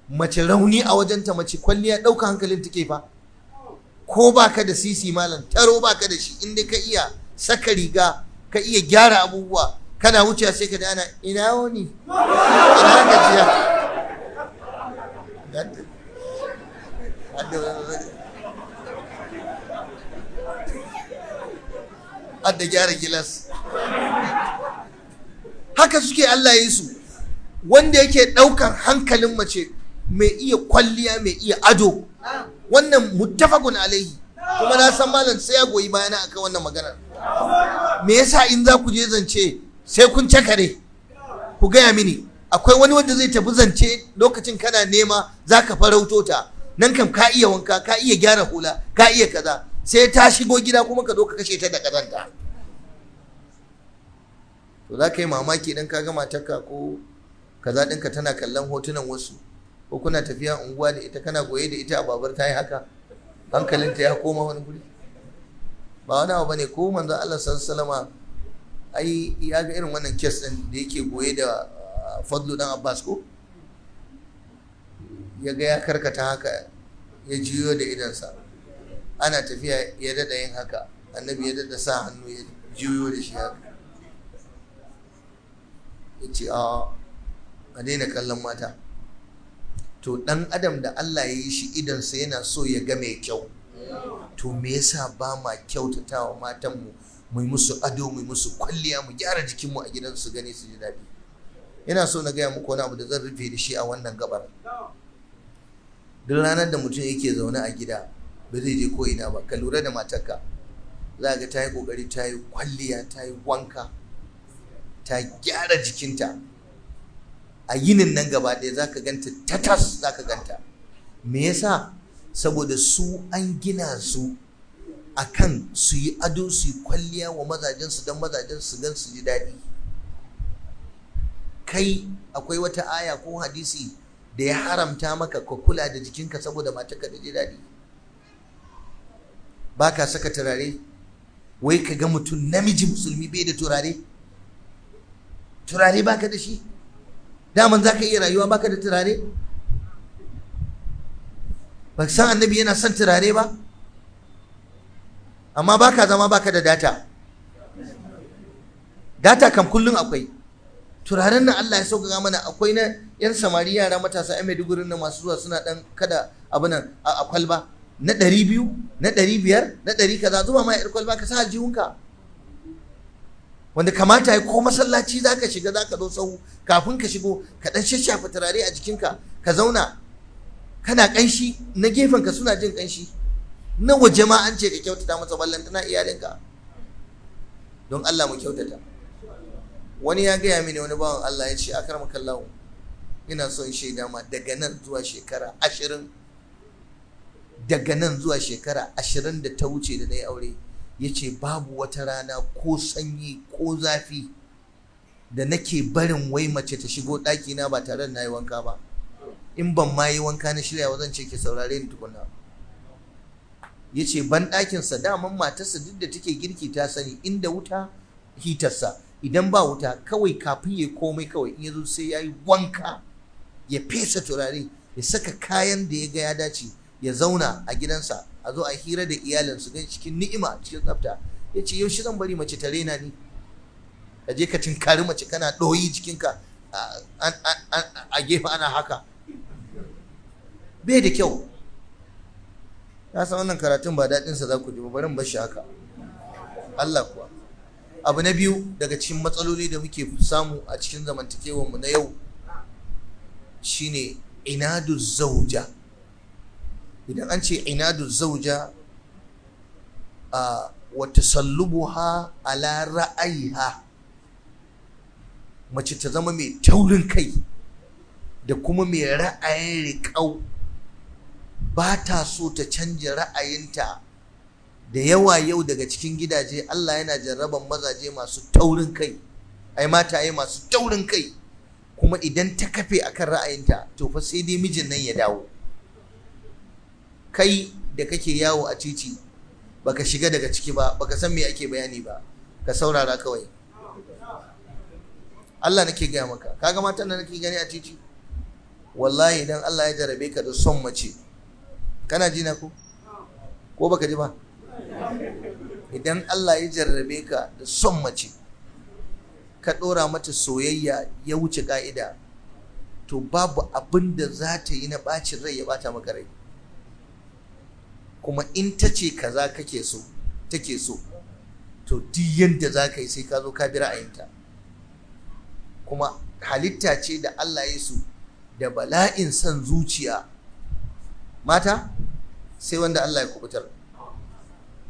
mace rauni a wajenta, mace kwalliya ɗauka hankalin take fa. Ko baka da sisi malam, taro baka da shi, inda ka iya saka riga, ka iya gyara abubuwa, kana wuce sai ka da ana ina wani ina gajiya. Adda gyara gilas. Haka suke Allah ya yi su. Wanda yake ɗaukar hankalin mace, mai iya kwalliya, mai iya ado, wannan muttafaqun alaihi. Kuma na san malam sai ya goyi bayana akan wannan maganar. Me yasa in za ku je zance sai kun cakare? Ku gaya mini, akwai wani wanda zai tafi zance lokacin kana nema zaka farauto ta, nan kam ka iya wanka, ka iya gyara hula, ka iya kaza, sai ta shigo gida kuma ka zo ka kashe ta da kazanta. To za ka yi mamaki idan ka ga matarka ko kaza ɗinka tana kallon hotunan wasu, ko kuna tafiya unguwa da ita, kana goye da ita a babar ta yi haka, hankalinta ya koma wani guri. Ba wani abu bane, ko manzon Allah sallallahu alaihi ai ya ga irin wannan kes ɗin da yake goye da Fadlu dan Abbas ko, ya ga ya karkata haka, ya jiyo da idansa, ana tafiya ya dada yin haka, annabi ya dada sa hannu ya jiyo da shi haka, ya ce a daina kallon mata. To dan adam da Allah ya yi shi idansa yana so ya ga mai kyau, to me yasa ba ma kyautatawa matanmu, mu yi musu ado, mu yi musu kwalliya, mu gyara jikinmu a gidan su gani su ji daɗi. Ina so na gaya muku wani abu da zan rufe da shi a wannan gabar. Duk ranar da mutum yake zaune a gida ba zai je ko ina ba, ka lura da matarka, za ga ta yi kokari, ta yi kwalliya, ta yi wanka, ta gyara jikinta. A yinin nan gaba ɗaya za ka ganta tatas, za ka ganta. Me yasa? Saboda su an gina su akan su yi ado su yi kwalliya wa mazajensu don mazajen su gan su ji daɗi. Kai akwai wata aya ko hadisi da ya haramta maka ka kula da jikinka saboda matarka da ji daɗi? Ba ka saka turare? Wai ka ga mutum namiji musulmi bai da turare? Turare baka da shi? Daman za ka iya rayuwa baka da turare? Ba san annabi yana son turare ba? Amma baka zama baka da data. Data kam kullum akwai. Turaren nan Allah ya sauƙaƙa mana, akwai na yan samari yara matasa yan Maiduguri na masu zuwa suna dan kada abu nan a kwalba na 200 na 500 na 100 kaza, zuba ma yar kwalba ka sa aljihunka, wanda kamata ya ko masallaci zaka shiga zaka zo sahu kafin ka shigo ka dan shashafa turare a jikinka ka zauna kana kanshi, na gefen ka suna jin kanshi, na waje ma an ce ka kyautata masa ballantana iyalinka. Don Allah mu kyautata. Wani ya gaya mini, wani bawan Allah ya ce akarmakallahu ina son shaida ma daga nan zuwa shekara 20, daga nan zuwa shekara 20 da ta wuce da na yi aure, ya ce babu wata rana ko sanyi ko zafi da nake barin wai mace ta shigo ɗakina ba tare da na yi wanka ba. In ban ma yi wanka na shirya zan ce ki saurare ni tukuna. Ya ce ban ɗakinsa daman matarsa duk da take girki ta sani inda wuta hitarsa, idan ba wuta kawai kafin ya komai kawai in ya zo sai ya yi wanka, ya fesa turare, ya saka kayan da ya ga ya dace, ya zauna a gidansa a zo a hira da iyalinsu gan cikin ni'ima cikin tsafta. Ya ce yaushe zan bari mace ta rena ni? Ka je ka tinkari mace kana ɗoyi jikinka a gefe ana haka, bai da kyau. Na san wannan karatun ba daɗinsa za ku ji ba, bari in bar shi haka. Allah kuwa. Abu na biyu daga cikin matsaloli da muke samu a cikin zamantakewarmu na yau shine inadu zauja. Idan an ce inadu zauja wa tasallubuha ala ra'ayiha, mace ta zama mai taurin kai da kuma mai ra'ayin riƙau, ba ta so ta canja ra'ayinta. Da yawa yau daga cikin gidaje Allah yana jarraban mazaje masu taurin kai, mataye masu taurin kai, kuma idan ta kafe akan ra'ayinta to fa sai dai mijin nan ya dawo. Kai da kake yawo a titi baka shiga daga ciki ba, baka san me ake bayani ba, ka saurara kawai. Allah nake gaya maka, kaga matan da nake gani a titi, wallahi idan Allah ya jarabe ka da son mace, kana ji na ko baka ji ba? Idan Allah ya jarrabe ka da son mace, ka ɗora mata soyayya ya wuce ka'ida, to babu abin da za ta yi na ɓacin rai ya ɓata maka rai. Kuma in ta ce kaza kake so, take so, to duk yadda za ka yi sai ka zo ka bi ra'ayinta. Kuma halitta ce da Allah ya su da bala'in son zuciya. Mata sai wanda Allah ya kubutar.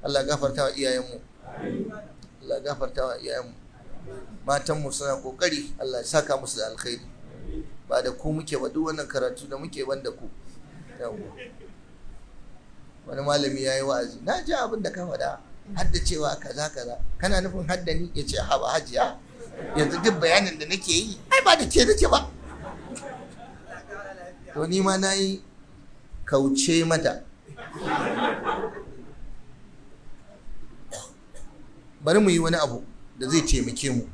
Allah gafarta wa iyayenmu, Allah gafarta wa iyayenmu. Matanmu suna kokari, Allah ya saka musu da alkhairi. Ba da ku muke ba, duk wannan karatu da muke ban da ku. Wani malami ya yi wa'azi, na ji abin da ka faɗa, hadda cewa kaza kaza, kana nufin hadda ni? Ya ce haba hajiya, yanzu duk bayanin da nake yi ai ba da ke nake ba. To ni ma na yi kauce mata. Bari mu yi wani abu da zai taimake mu.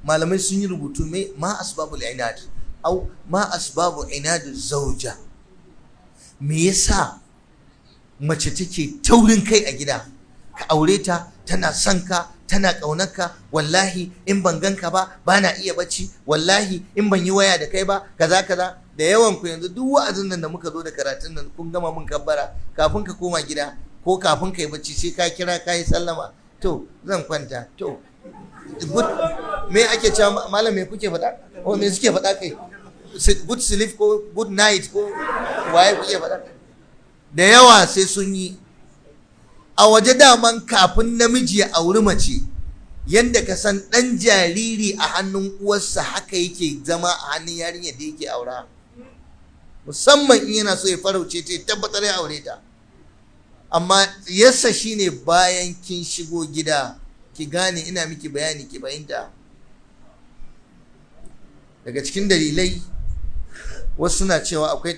Malamai sun yi rubutu ma asbabul inad au ma asbabu inadu zauja. Me yasa mace take taurin kai a gida? Ka aure ta, tana son ka, tana ƙaunar ka, wallahi in ban ganka ba bana iya bacci, wallahi in ban yi waya da kai ba kaza kaza. Da yawan ku yanzu duk wa'azin nan da muka zo da karatun nan kun gama mun kabbara, kafin ka koma gida ko kafin ka yi bacci sai ka kira ka yi sallama, to zan kwanta, to good, me ake cewa malam, me kuke faɗa ko me suke faɗa kai, good sleep ko good night ko waye kuke faɗa? Da yawa sai sun yi. A waje daman kafin namiji ya auri mace, yanda ka san ɗan jariri a hannun uwarsa haka yake zama a hannun yarinyar da yake aura, musamman in yana so ya farauce ta ya tabbatar ya aure ta. amma yassa shine bayan kin shigo gida ki gane ina miki bayani ki fahimta. Daga cikin dalilai wasu suna cewa akwai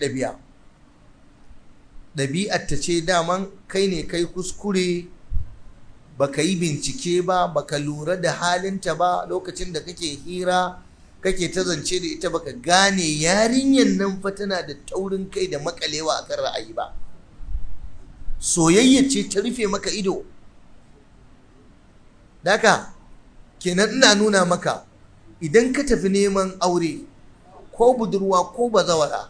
ɗabi'ar ta ce daman kai ne kai kuskure, baka yi bincike ba, baka lura da halinta ba lokacin da kake hira kake ta zance da ita, baka gane yarinyar nan fa tana da taurin kai da makalewa akan ra'ayi ba. Soyayya ce ta rufe maka ido. Daka kenan ina nuna maka idan ka tafi neman aure ko budurwa ko bazawara,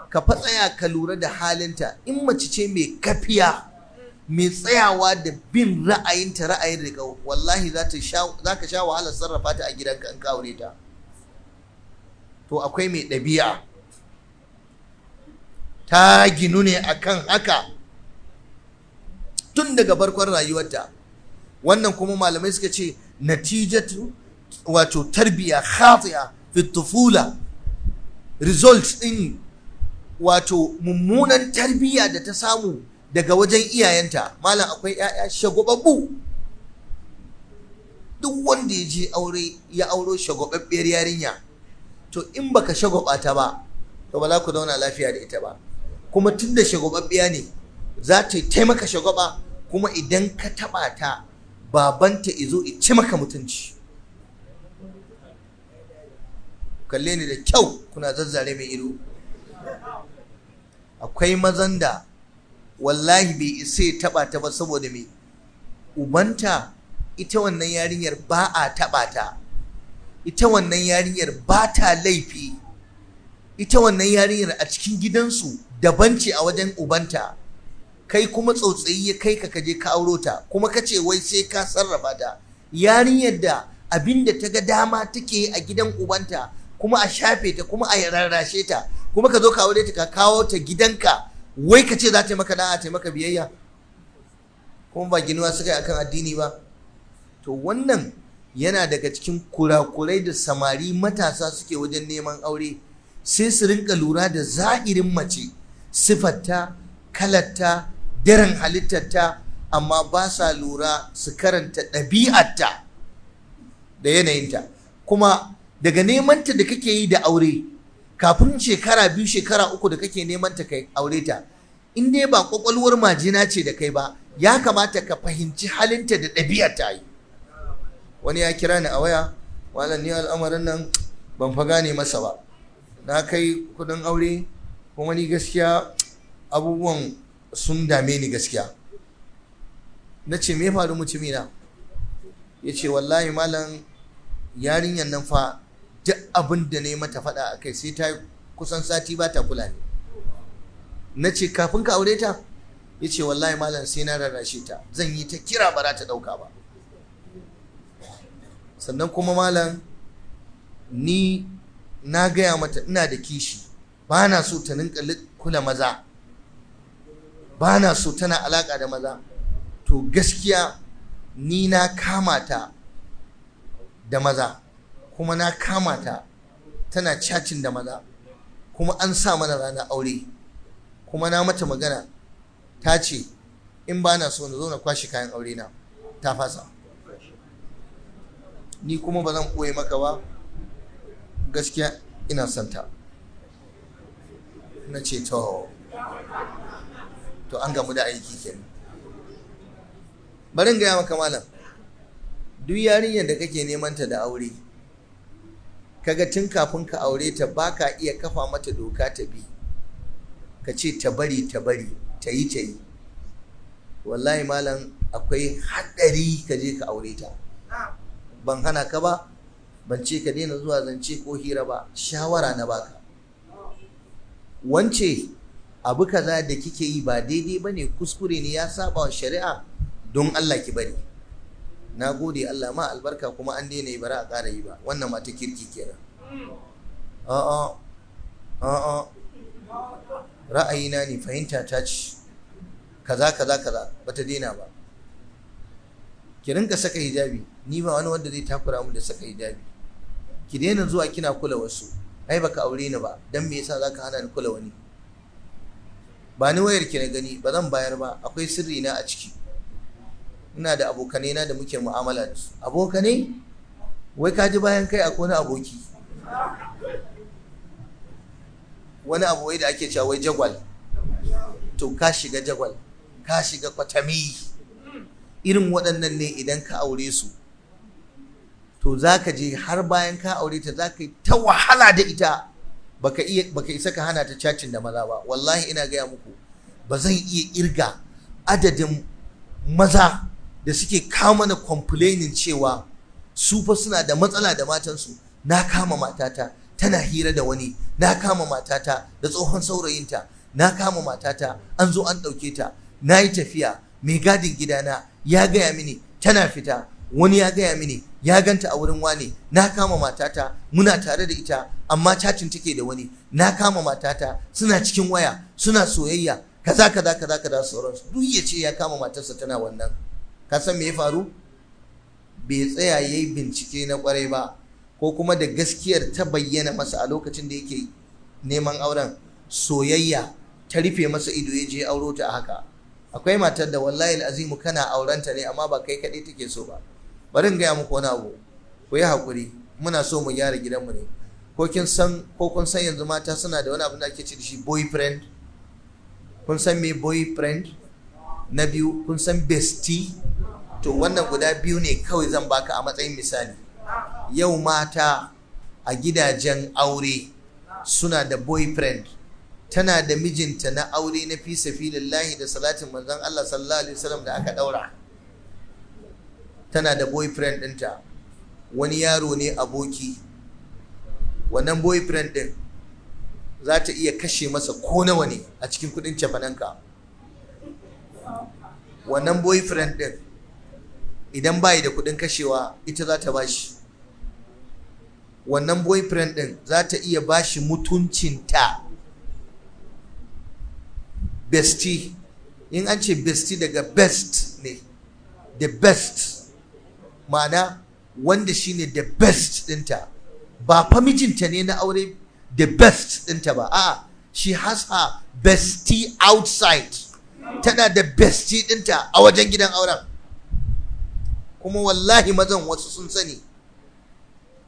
ka fa tsaya ka lura da halinta. In mace ce mai kafiya, mai tsayawa da bin ra'ayinta, ra'ayin riƙau, wallahi za ka sha wahalar sarrafa ta a gidanka in ka aure ta. To akwai mai ɗabi'a ta ginu ne akan haka tun daga farkon rayuwarta. Wannan kuma malamai suka ce natijatu wato tarbiya khati'a fi tufula, result din wato mummunan tarbiyya da ta samu daga wajen iyayenta. Malam akwai 'ya'ya shagwababbu. Duk wanda ya je aure ya auro shagwababbiyar yarinya, to in baka shagwaba ta ba to ba za ku zauna lafiya da ita ba. Kuma tunda shagwababbiya ne za ta taimaka shagwaba, kuma idan ka taba ta babanta izo ci maka mutunci. Kalle ni da kyau, kuna zazzare mai ido. Akwai mazan da wallahi bai isa ya taba ta ba saboda me? Ubanta, ita wannan yarinyar ba a taba ta, ita wannan yarinyar ba ta laifi, ita wannan yarinyar a cikin gidansu daban ce a wajen ubanta. Kai kuma tsautsayi ya kai ka kaje ka auro ta, kuma ka ce wai sai ka sarrafa ta. Yarinyar da abinda ta ga dama take a gidan ubanta, kuma a shafe ta, kuma a rarrashe ta, kuma ka zo ka aure ta ka kawo ta gidanka, wai ka ce za ta yi maka da'a, ta yi maka biyayya, kuma ba ginuwa suka yi akan addini ba. To wannan yana daga cikin kurakurai da samari matasa suke wajen neman aure. Sai su rinka lura da zahirin mace, sifarta, kalarta, daren halittarta, amma ba sa lura su karanta ɗabi'arta da yanayinta. Kuma daga nemanta da kake yi da aure, kafin shekara 2 shekara 3 da kake nemanta kai aure ta, in dai ba kwakwalwar majina ce da kai ba, ya kamata ka fahimci halinta da ɗabi'arta. yi wani ya kira ni a waya, malam ni al'amarin nan ban fa gane masa ba, na kai kudin aure kuma ni gaskiya abubuwan sun dame ni gaskiya. Na ce me faru mutumina? Ya ce wallahi malam yarinyar nan fa duk abin da ne mata faɗa a kai sai ta kusan sati ba ta kula ne. Na ce kafin ka aure ta? Ya ce wallahi malam sai na rarrashe ta, zan yi ta kira ba za ta ɗauka ba. Sannan kuma malam ni na gaya mata ina da kishi, ba na so ta ninka kula maza, ba na so tana alaka da maza. To gaskiya ni na kama ta da maza, kuma na kama ta tana chatting da maza, kuma an sa mana ranar aure, kuma na mata magana ta ce in ba na so na zo na kwashi kayan aure na, ta fasa. Ni kuma ba zan ɓoye maka ba, gaskiya ina son ta. Na ce to an gamu da aiki kenan. Bari in gaya maka malam, duk yarinyar da kake neman ta da aure, kaga tun kafin ka aure ta baka iya kafa mata doka ta bi, ka ce ta bari ta yi, wallahi malam akwai haɗari ka je ka aure ta. Ban hana ka ba, ban ce ka daina zuwa zance ko hira ba, shawara na baka. Wance abu kaza da kike yi ba daidai bane, kuskure ne, ya saba wa shari'a, don Allah ki bari. Na gode, Allah ma albarka, kuma an daina yi, bara a ƙara yi ba. Wannan mata kirki kenan. A'a ra'ayina ne, fahimta ta ce kaza bata daina ba. Ki rinka saka hijabi, ni ba wani wanda zai takura mu da saka hijabi. Ki daina zuwa kina kula wasu, ai baka aure ni ba, dan me yasa zaka hana ni kula wani? ba ni wayar ki na gani, ba zan bayar ba, akwai sirri na a ciki. Ina da abokanai na da muke mu'amala da su. Abokanai? Wai ka ji bayan kai akwai wani aboki, wani abu wai da ake cewa wai jagwal. To ka shiga jagwal, ka shiga kwatami. Irin waɗannan ne idan ka aure su, to za ka je har bayan ka aure ta za ka yi ta wahala da ita, baka isa ka hana ta cacin da maza ba. Wallahi ina gaya muku, ba zan iya irga adadin maza da suke kawo mana complaining cewa su fa suna da matsala da matansu. Na kama matata tana hira da wani, na kama matata da tsohon saurayinta, na kama matata an zo an ɗauke ta, na yi tafiya, mai gadin gidana ya gaya mini tana fita, wani ya gaya mini ya ganta a wurin wane, na kama matata muna tare da ita amma cacin take da wani, na kama matata suna cikin waya suna soyayya kaza sauransu. Duk ya ce ya kama matarsa tana wannan. Ka san me ya faru? Bai tsaya yayi bincike na kwarai ba, ko kuma da gaskiyar ta bayyana masa a lokacin da yake neman auren, soyayya ta rufe masa ido ya je auro ta haka. Akwai matar da wallahi azimu kana aurenta ne amma ba kai kaɗai take so ba. Bari in gaya muku wani abu, ku yi haƙuri, muna so mu gyara gidanmu ne. Ko kun san yanzu mata suna da wani abu da ake ce da shi boyfriend? Kun san me boyfriend? Na biyu, kun san bestie? To wannan guda biyu ne kawai zan baka a matsayin misali. Yau mata a gidajen aure suna da boyfriend. Tana da mijinta na aure na fi sabilillahi da salatin manzon Allah sallallahu alaihi wasallam da aka daura. Tana da boyfriend ɗinta, wani yaro ne aboki. Wannan boyfriend ɗin za ta iya kashe masa ko nawa ne a cikin kudin cefanenka. Wannan boyfriend ɗin idan bai da kudin kashewa ita za ta bashi. Wannan boyfriend ɗin za ta iya bashi mutuncinta. Bestie, in an ce bestie daga best ne, the best, ma'ana wanda shine the best ɗinta. Ba fa mijinta ne na aure the best ɗinta ba, a'a, she has her bestie outside. Tana da bestie ɗinta a wajen gidan auren. Kuma wallahi mazan wasu sun sani,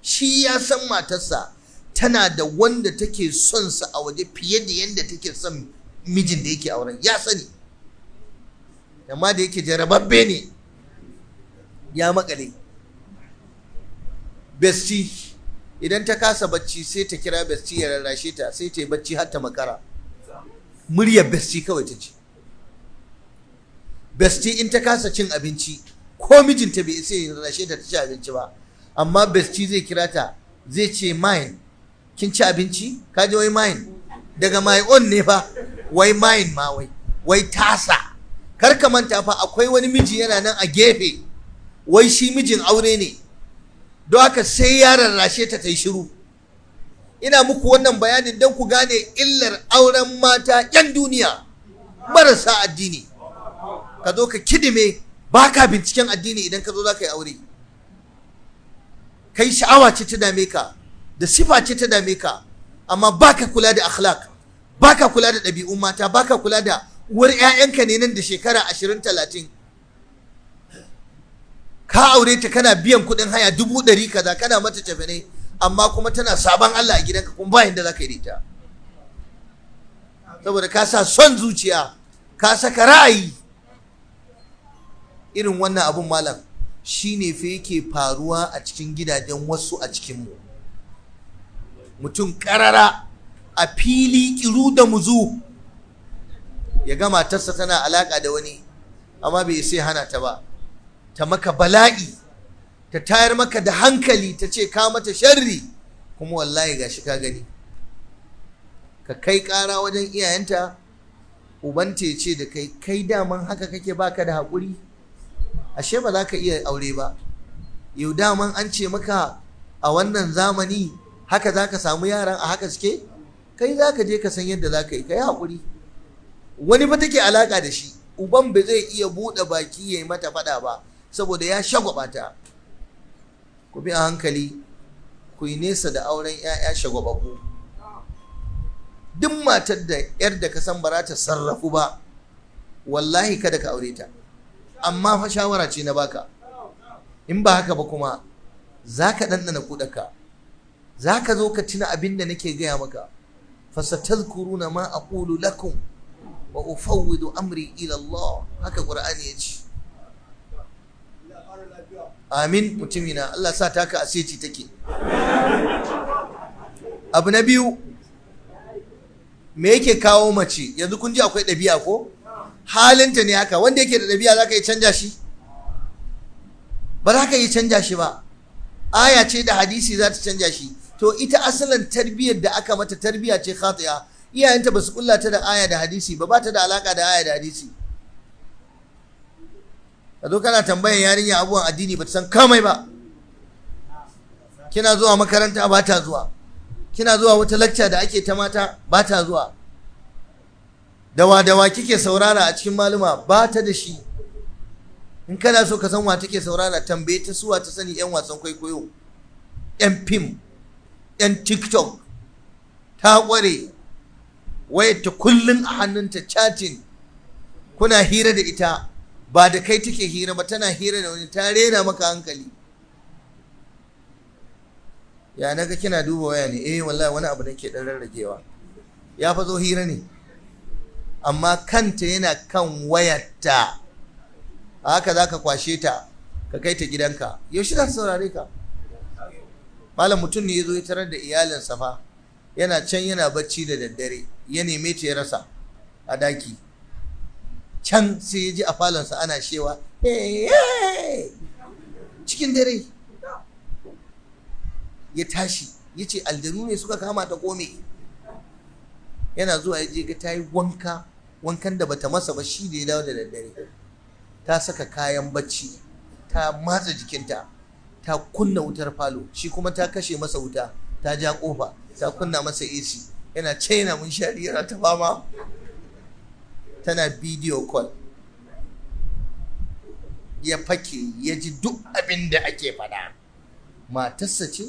shi ya san matarsa tana da wanda take son sa a waje fiye da yadda take son mijin da yake auren, ya sani, amma da yake jarababbe ne ya makale. Bestie idan ta kasa bacci sai ta kira bestie ya rarrashe ta, sai ta yi bacci har ta makara. Muryar bestie kawai ta ce. Bestie in ta kasa cin abinci, ko mijinta bai sai ya rarrashe ta ci abinci ba, amma bestie zai kira ta, zai ce mine, kin ci abinci? Ka ji wai mine daga my own ne fa, wai mine ma wai tasa. Kar ka manta fa akwai wani miji yana nan a gefe, wai shi mijin aure ne, don haka sai ya rarrashe ta ta yi shiru. Ina muku wannan bayanin don ku gane illar auren mata 'yan duniya marasa addini. Ka zo ka kidime, ba ka binciken addini idan ka zo za ka yi aure. Kai sha'awa ce ta dame ka, da sifa ce ta dame ka, amma ba ka kula da akhlaq, ba ka kula da ɗabi'un mata, ba ka kula da uwar 'ya'yanka ne nan da shekara 20-30. Ka aure ta kana biyan kuɗin haya 100 kaza, kana mata tafene, amma kuma tana sabon Allah a gidanka, kuma ba yanda za ka yi da ita. Saboda ka sa son zuciya, ka saka ra'ayi. Irin wannan abun malam shine fa yake faruwa a cikin gidajen wasu a cikinmu. Mutum karara a fili kiru da muzu ya ga matarsa tana alaka da wani, amma bai sai hana ta ba, ta maka bala'i, ta tayar maka da hankali, ta ce ka mata sharri, kuma wallahi gashi ka gani. Ka kai ƙara wajen iyayenta, ubanta ya ce da kai daman haka kake baka da haƙuri, ashe ba za ka iya aure ba. Yau daman an ce maka a wannan zamani haka za ka samu yaran a haka suke, kai za ka je ka san yadda za ka yi, ka yi haƙuri. Wani ba take alaƙa da shi, uban ba zai iya buɗe baki ya yi mata faɗa ba, saboda ya shagwaba ta. Ku bi a hankali, ku yi nesa da auren 'ya'ya shagwabaku. duk matar da yar da ka san ba za ta sarrafu ba wallahi kada ka aure ta, amma fa shawara ce na baka. In ba haka ba kuma za ka ɗanɗana kuɗaka, za ka zo ka tuna abin da nake gaya maka. fasatadhkuruna ma aqulu lakum wa ufawwidu amri ila Allah, haka Qur'ani ya ce. Amin mutumina, Allah sa taka aseci take. Abu na biyu, me yake kawo mace? Yanzu kun ji akwai ɗabi'a ko? Halinta ne haka. Wanda yake da ɗabi'a za ka yi canja shi? Ba za ka yi canja shi ba. Aya ce da hadisi za ta canja shi. To ita asalin tarbiyyar da aka mata tarbiyya ce khati'a. Iyayenta ba su kulla ta da aya da hadisi ba, ba ta da alaka da aya da hadisi. Ka zo kana tambayan yarinya abubuwan addini ba ta san kamai ba. Kina zuwa makaranta ba ta zuwa. Kina zuwa wata lacca da ake ta mata ba ta zuwa. Dawa kike saurara a cikin maluma ba ta da shi. In kana so ka san wa take saurara, tambaye ta suwa ta sani, yan wasan kwaikwayo, yan fim, yan TikTok. Ta kware, wayar ta kullun a hannunta chatting, kuna hira da ita, ba da kai take hira ba, tana hira da wani, ta rena maka hankali. Ya naga kina duba waya ne? Wallahi wani abu nake dan rarragewa. Ya fa zo hira ne, amma kanta yana kan wayarta. Haka za ka kwashe ta ka kai ta gidanka, yaushe za ta saurare ka? Malam mutum ne ya zo ya tarar da iyalinsa fa yana can yana bacci da daddare, ya neme ta ya rasa a daki. Can sai ya ji a falonsa ana shewa cikin dare. Ya tashi ya ce aljanu ne suka kama ta kome. Yana zuwa ya je ga ta yi wankan da bata masa ba shi da ya dawo da daddare. Ta saka kayan bacci, ta matsa jikinta, ta kunna wutar falo, shi kuma ta kashe masa wuta, ta ja kofa, ta kunna masa AC. Yana ce yana mun shari, yana ta fama, tana video call. Ya fake ya ji duk abin da ake faɗa. Matarsa ce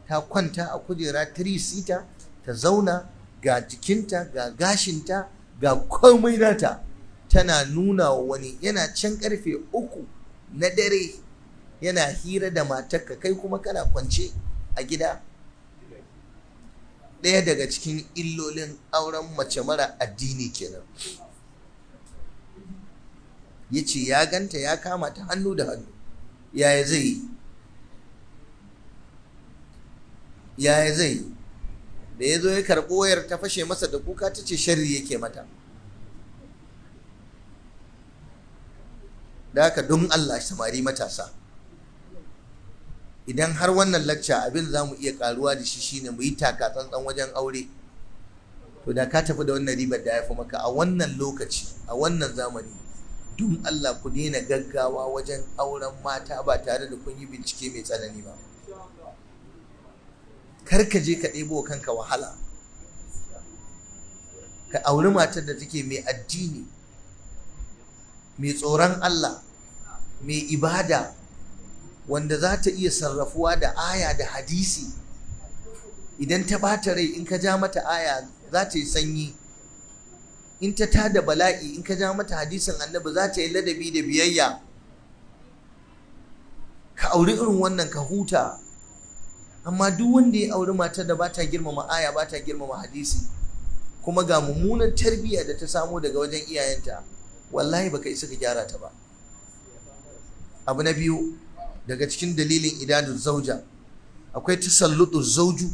ta kwanta a kujera 3-seater, ta zauna, ga jikinta ga gashinta ga komai nata, tana nuna wa wani. Yana can karfe 3 na dare yana hira da matarka, kai kuma kana kwance a gida. Ɗaya daga cikin illolin auren mace mara addini kenan. Ya ce ya ganta ya kama ta hannu da hannu, yaya zai yi? Da ya zo ya karɓi wayar, ta fashe masa da kuka, ta ce sharri yake mata. Da haka don Allah samari matasa, idan har wannan lacca abin za mu iya karuwa da shi shine mu yi taka tsantsan wajen aure, to da ka tafi da wannan ribar da ya fi maka a wannan lokaci, a wannan zamani. Don Allah ku daina gaggawa wajen auren mata ba tare da kun yi bincike mai tsanani ba. Kar ka je ka ɗebo kanka wahala. Ka auri matar da take mai addini, mai tsoron Allah, mai ibada, wanda za ta iya sarrafuwa da aya da hadisi. Idan ta bata rai, in ka ja mata aya za ta yi sanyi. In ta tada bala'i, in ka ja mata hadisin annabi za ta yi ladabi da biyayya. Ka auri irin wannan ka huta. Amma duk wanda ya auri matar da ba ta girmama aya, ba ta girmama hadisi, kuma ga mummunan tarbiyya da ta samo daga wajen iyayenta, wallahi baka isa ka gyara ta ba. Abu na biyu daga cikin dalilin idadun zauja, akwai tasallutu zauju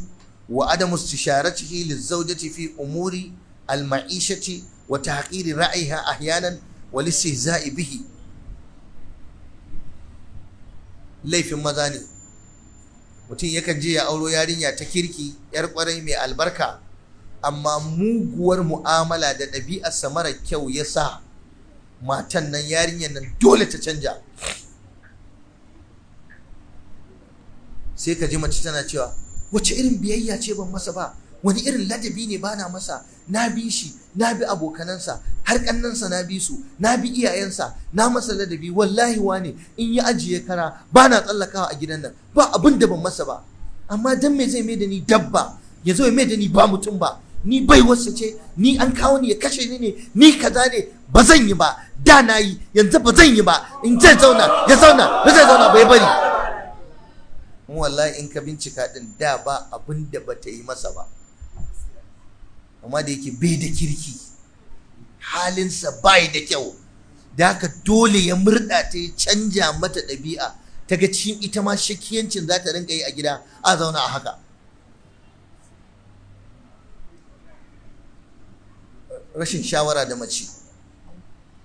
wa adamu istisharatihi lizawjati fi umuri al-ma'ishati wa tahqiri ra'iha ahyanan wa listihza'i bihi. Laifin maza ne. Mutum yakan je ya auro yarinya ta kirki, yar kwarai mai albarka, amma muguwar mu'amala da ɗabi'arsa mara kyau ya sa matan nan, yarinyar nan dole ta canja. Sai ka ji mace tana cewa wace irin biyayya ce ban masa ba, wani irin ladabi ne bana masa, na bi shi, na bi abokanansa, har kannansa na bi su, na bi iyayensa, na masa ladabi. Wallahi wane in ya ajiye kara bana tsallakawa a gidan nan, ba abin da ban masa ba, amma dan me zai mai da ni dabba, ya zo ya mai da ni ba mutum ba, ni baiwarsa ce, ni an kawo ni ya kashe ni ne, ni kaza ne, ba zan yi ba, da na yi, yanzu ba zan yi ba, in zai zauna ya zauna, ba zai zauna bai bari. Wallahi in ka bincika din da ba abin da bata yi masa ba, amma da yake bai da kirki, halinsa bai da kyau, da haka dole ya murɗa ta, ya canja mata ɗabi'a, ta ga cikin ita ma shakiyancin za ta rinka yi a gida, a zauna a haka. Rashin shawara da mace,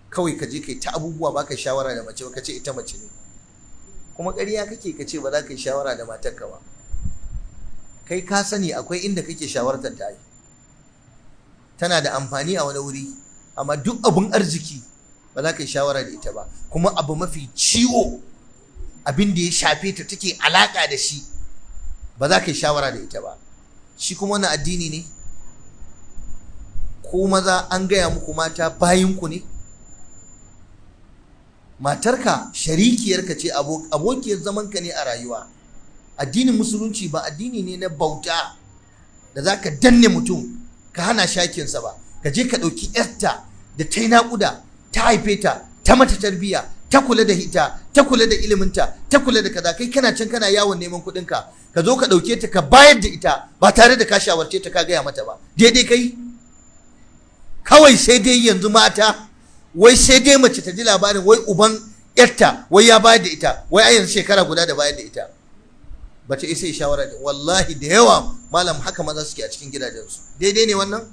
kawai ka je kai ta abubuwa baka shawara da mace, ka ce ita mace ne, kuma ƙarya kake ka ce ba za ka yi shawara da matarka ba. Kai ka sani akwai inda kake shawartar ta yi, tana da amfani a wani wuri, amma duk abun arziki ba za ka yi shawara da ita ba. Kuma abu mafi ciwo, abin da ya shafe ta take alaka da shi, ba za ka yi shawara da ita ba. Shi kuma wani addini ne? Ko maza an gaya muku mata bayinku ne? Matarka sharikiyarka ce, abokiyar zamanka ne a rayuwa. Addinin musulunci ba addini ne na bauta da za ka danne mutum ka hana shakinsa ba. Ka je ka ɗauki yarta da ta yi naƙuda, ta haife ta, ta mata tarbiyya, ta kula da ita, ta kula da iliminta, ta kula da kaza, kai kana can kana yawon neman kuɗinka, ka zo ka ɗauke ta ka bayar da ita ba tare da ka shawarce ta ka gaya mata ba. Daidai kai? Kawai sai dai yanzu mata, wai sai dai mace ta ji labarin wai uban yarta wai ya bayar da ita, wai a yanzu shekara guda da bayar da ita, ba ta isa yi shawara da. Wallahi da yawa malam haka maza suke a cikin gidajensu. Daidai ne wannan?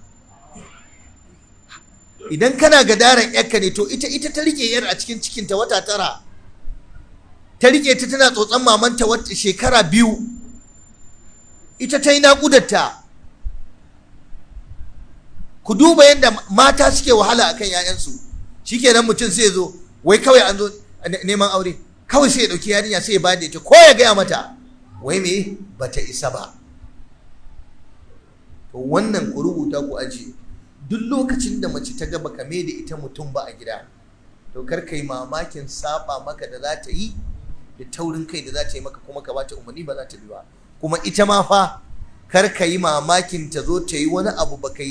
Idan kana gadaran yarka ne, to ita ta rike yar a cikin cikinta wata 9, ta rike ta tana tsotson mamanta wata shekara 2, ita ta yi naƙudarta. Ku duba yadda mata suke wahala akan 'ya'yansu. Shikenan mutum sai zo, wai kawai an zo neman aure, kawai sai ya ɗauki yarinya sai ya ba da ita, ko ya gaya mata wai me bata isa ba. To wannan ku rubuta ku ajiye. Duk lokacin da mace ta ga baka mai da ita mutum ba a gida, to kar kai mamakin saba maka da za ta yi, da taurin kai da za ta yi maka, kuma ka bata umarni ba za ta bi ba. Kuma ita ma fa kar ka yi mamakin ta zo ta yi wani abu ba ta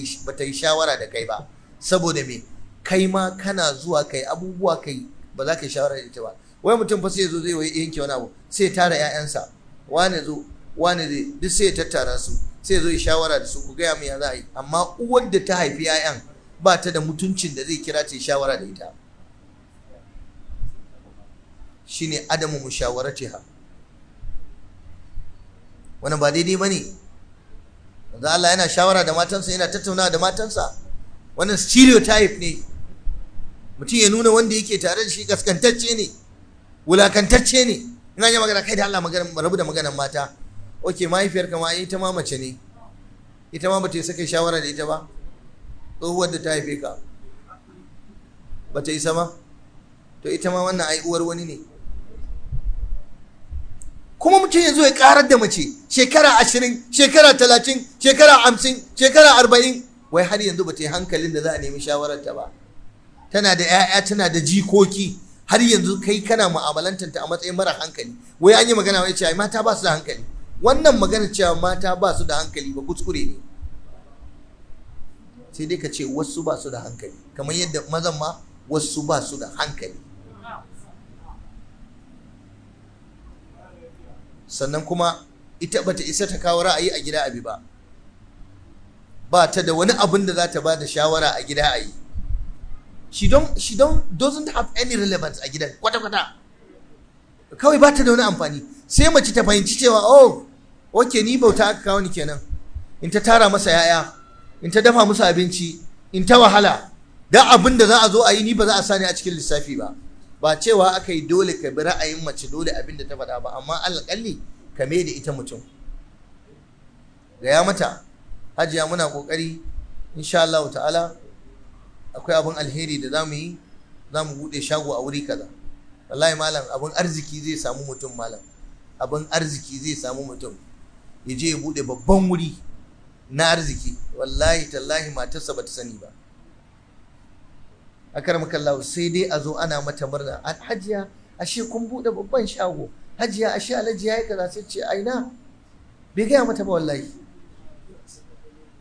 yi shawara da kai ba. Saboda me? Kai ma kana zuwa kai abubuwa kai ba za ka yi shawara da ita ba. Wai mutum fa sai zo zai yanke wani abu, sai tara 'ya'yansa, wane zo wane zai, duk sai ya tattara su, sai zo ya shawara da su, ku gaya min ya za a yi. Amma uwar da ta haifi 'ya'yan ba ta da mutuncin da zai kira ta yi shawara da ita. Shine adamu mushawaratiha. Wannan ba daidai ba ne. Manzo Allah yana shawara da matansa, yana tattaunawa da matansa. Wannan stereotype ne. Mutum ya nuna wanda yake tare da shi gaskantacce ne, wulakantacce ne. Ina yi magana, kai da Allah magana, rabu da maganar mata. Oke, mahaifiyarka ma ita ma mace ne, ita ma bata yi saka shawara da ita ba. Tsohuwar da ta haife ka bata isa ba, to ita ma wannan ai uwar wani ne. Kuma mutum ya zo ya karar da mace shekara 20, shekara 30, shekara 50, shekara 40, wai har yanzu bata yi hankalin da za a nemi shawararta ba. Tana da 'ya'ya, tana da jikoki, har yanzu kai kana mu'amalantanta a matsayin mara hankali. Wai an yi magana wai ce ai mata ba su da hankali. Wannan magana cewa mata ba su da hankali ba kuskure ne. Sai dai ka ce wasu ba su da hankali, kamar yadda mazan ma wasu ba su da hankali. Sannan kuma ita bata isa ta kawo ra'ayi a gida abi ba. Ba ta da wani abin da za ta ba da shawara a gida a yi. She doesn't have any relevance a gidan kwata-kwata. Kawai ba ta da wani amfani. Sai mace ta fahimci cewa oh, okay, ni bauta aka kawo ni kenan. In ta tara masa yaya, in ta dafa musu abinci, in ta wahala. Dan abin da za a zo a yi ni ba za a sani a cikin lissafi ba. Ba cewa aka yi dole ka bi ra'ayin mace dole abin da ta faɗa ba, amma alƙalli ka mai da ita mutum. Gaya mata, Hajiya muna ƙoƙari, insha Allah ta'ala, akwai abin alheri da za mu yi, za mu buɗe shago a wuri kaza. Wallahi malam, abin arziki zai samu mutum malam. Abin arziki zai samu mutum. Ya je ya buɗe babban wuri na arziki. Wallahi tallahi matarsa bata sani ba. Akaramakallahu, sai dai a zo ana mata murna. Hajiya, ashe kun buɗe babban shago. Hajiya, ashe Alhaji ya yi kaza, sai ce aina. Bai gaya mata ba wallahi.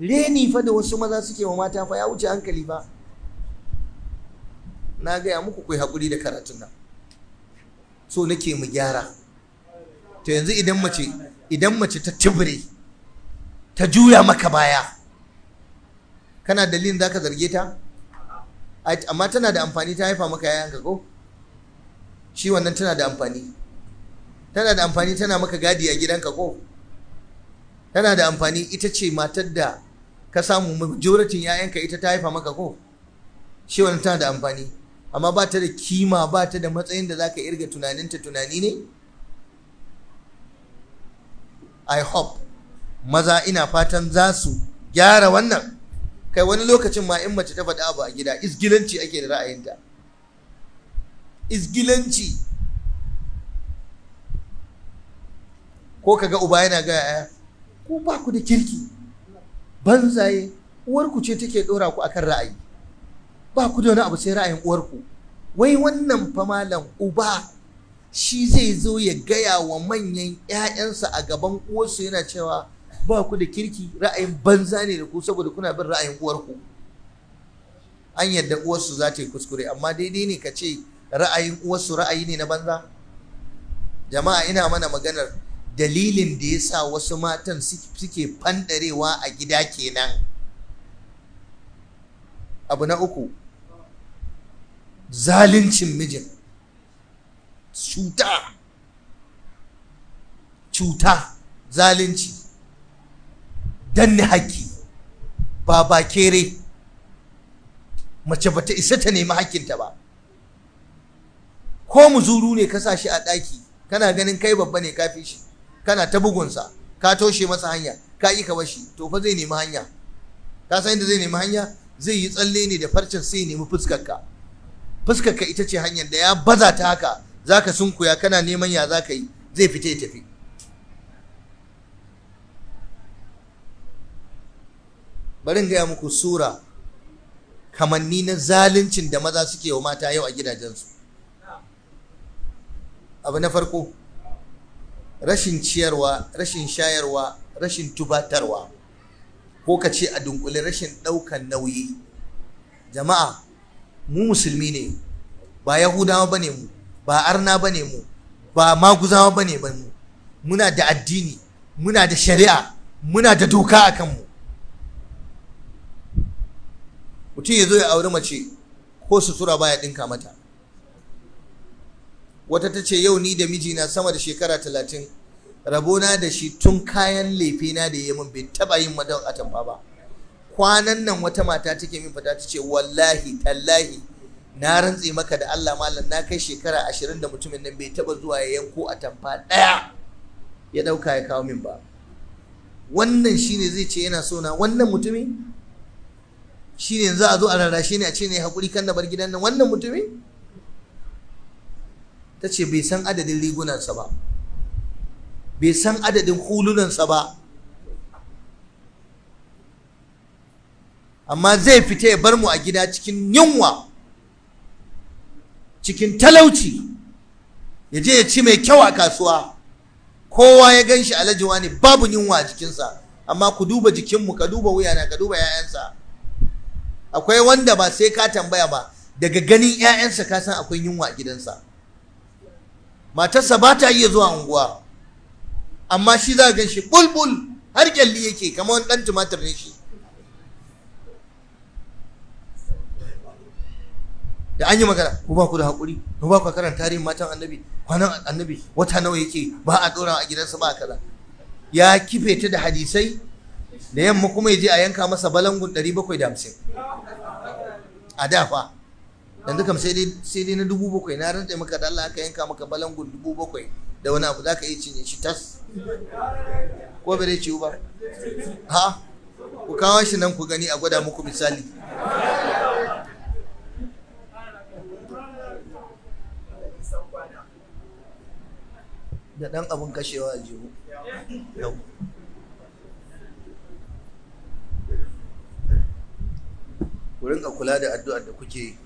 reni fa da wasu maza suke wa mata fa ya wuce hankali fa. Na gaya muku kai haƙuri da karatun nan, so nake mu gyara. To yanzu idan mace ta tibire ta juya maka baya, kana dalilin zaka zarge ta? Amma tana da amfani, ta haifa maka yayanka ko? Shi wannan tana da amfani, tana maka gadi a gidanka ko? Tana da amfani, ita ce matar da ka samu majoratin yayanka ita ta haifa maka ko? Shi wannan tana da amfani, amma ba ta da kima, ba ta da matsayin da zaka irga tunaninta tunani ne? I hope maza ina fatan za su gyara wannan. Kai wani lokacin ma in mace ta faɗi abu a gida, isgilanci ake da ra'ayinta, isgilanci. Ko kaga uba yana ga yaya, ku ba ku da kirki, banzaye, uwarku ce take ɗora ku akan ra'ayi, ba ku da wani abu sai ra'ayin uwarku. Wai wannan fa malam uba shi zai zo ya gaya wa manyan 'ya'yansa a gaban uwarsu yana cewa ba ku da kirki, ra'ayin banza ne da ku saboda kuna bin ra'ayin uwarku. An yadda uwarsu za ta yi kuskure, amma daidai ne ka ce ra'ayin uwarsu ra'ayi ne na banza? Jama'a, ina mana maganar dalilin da ya sa wasu matan suke fandarewa a gida kenan. Abu na uku, zalincin mijin. Cuta, zalunci, danne haƙƙi, babakere. Mace bata isa ta nemi haƙƙinta ba. Ko muzuru ne ka sa shi a ɗaki, kana ganin kai babba ne, ka fi shi, kana ta bugunsa, ka toshe masa hanya, ka yi ka bashi, to fa zai nemi hanya. Ka san inda zai nemi hanya? Zai yi tsalle ne da farcen sai nemi fuskarka. Fuskarka ita ce hanyar da ya baza ta haka, zaka sunkuya kana neman ya zaka yi, zai fita ya tafi. Bari in gaya muku sura, kamanni na zaluncin da maza suke wa mata yau a gidajensu. Abu na farko, rashin ciyarwa, rashin shayarwa, rashin tubatarwa, ko ka ce a dunkule rashin ɗaukan nauyi. Jama'a, mu musulmi ne, ba Yahudawa bane mu, ba arna bane mu, ba maguzawa bane mu. Muna da addini, muna da shari'a, muna da doka a kanmu. Mutum ya zo ya auri mace ko sutura baya ɗinka mata. Wata ta ce yau ni da mijina sama da shekara 30, rabona da shi tun kayan lefena da ya min bai taɓa yin madan atamfa ba. Kwanan nan wata mata take min fata ta ce wallahi tallahi na rantse maka da Allah malam, na kai shekara 20 da mutumin nan bai taɓa zuwa ya yanko atamfa ɗaya ya ɗauka ya kawo min ba. Wannan shine zai ce yana so na? Wannan mutumi shine yanzu a zo a rarrashe ne a ce ne haƙuri kan na bar gidan nan? Wannan mutumi? Ta ce bai san adadin rigunansa ba, bai san adadin hulunansa ba, amma zai fita ya bar mu a gida cikin yunwa, cikin talauci, ya je ya ci mai kyau a kasuwa, kowa ya gan shi alhaji wani babu yunwa a jikinsa. Amma ku duba jikinmu, ka duba wuyana, ka duba 'ya'yansa. Akwai wanda ba sai ka tambaya ba, daga ganin 'ya'yansa ka san akwai yunwa a gidansa. Matarsa ba ta iya zuwa unguwa, amma shi za a gan shi bulbul, har kyalli yake, kamar wani ɗan tumatir ne shi. Da an yi magana, ku ba ku da haƙuri, ku ba ku karanta tarihin matan annabi, kwanan annabi wata nawa yake, ba a ɗora a gidansa ba kaza. Ya kife ta da hadisai, da yamma kuma ya je a yanka masa balangun 750 a dafa. Yanzu kam sai dai na 7,000. Na rantse maka da Allah, aka yanka maka balangun 7,000 da wani abu, za ka iya cinye shi tas, ko bai ciwu ba? Ha, ku kawo shi nan ku gani, a gwada muku misali. Da ɗan abin kashewa a jihu yau. Ku rinka kula da addu'ar da kuke yi,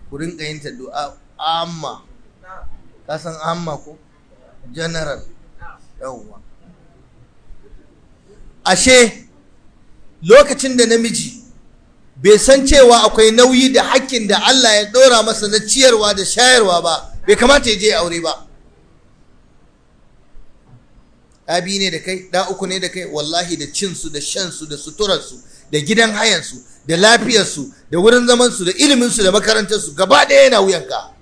ku rinka yin ta du'a amma, ka san amma ko general. Yawwa, ashe lokacin da namiji bai san cewa akwai nauyi da hakkin da Allah ya ɗora masa na ciyarwa da shayarwa ba, bai kamata ya je aure ba. Ɗabi ne da kai, ɗa uku ne da kai, wallahi da cinsu da shansu da suturarsu da gidan hayansu da lafiyarsu da wurin zamansu da iliminsu da makarantarsu gaba ɗaya yana wuyanka.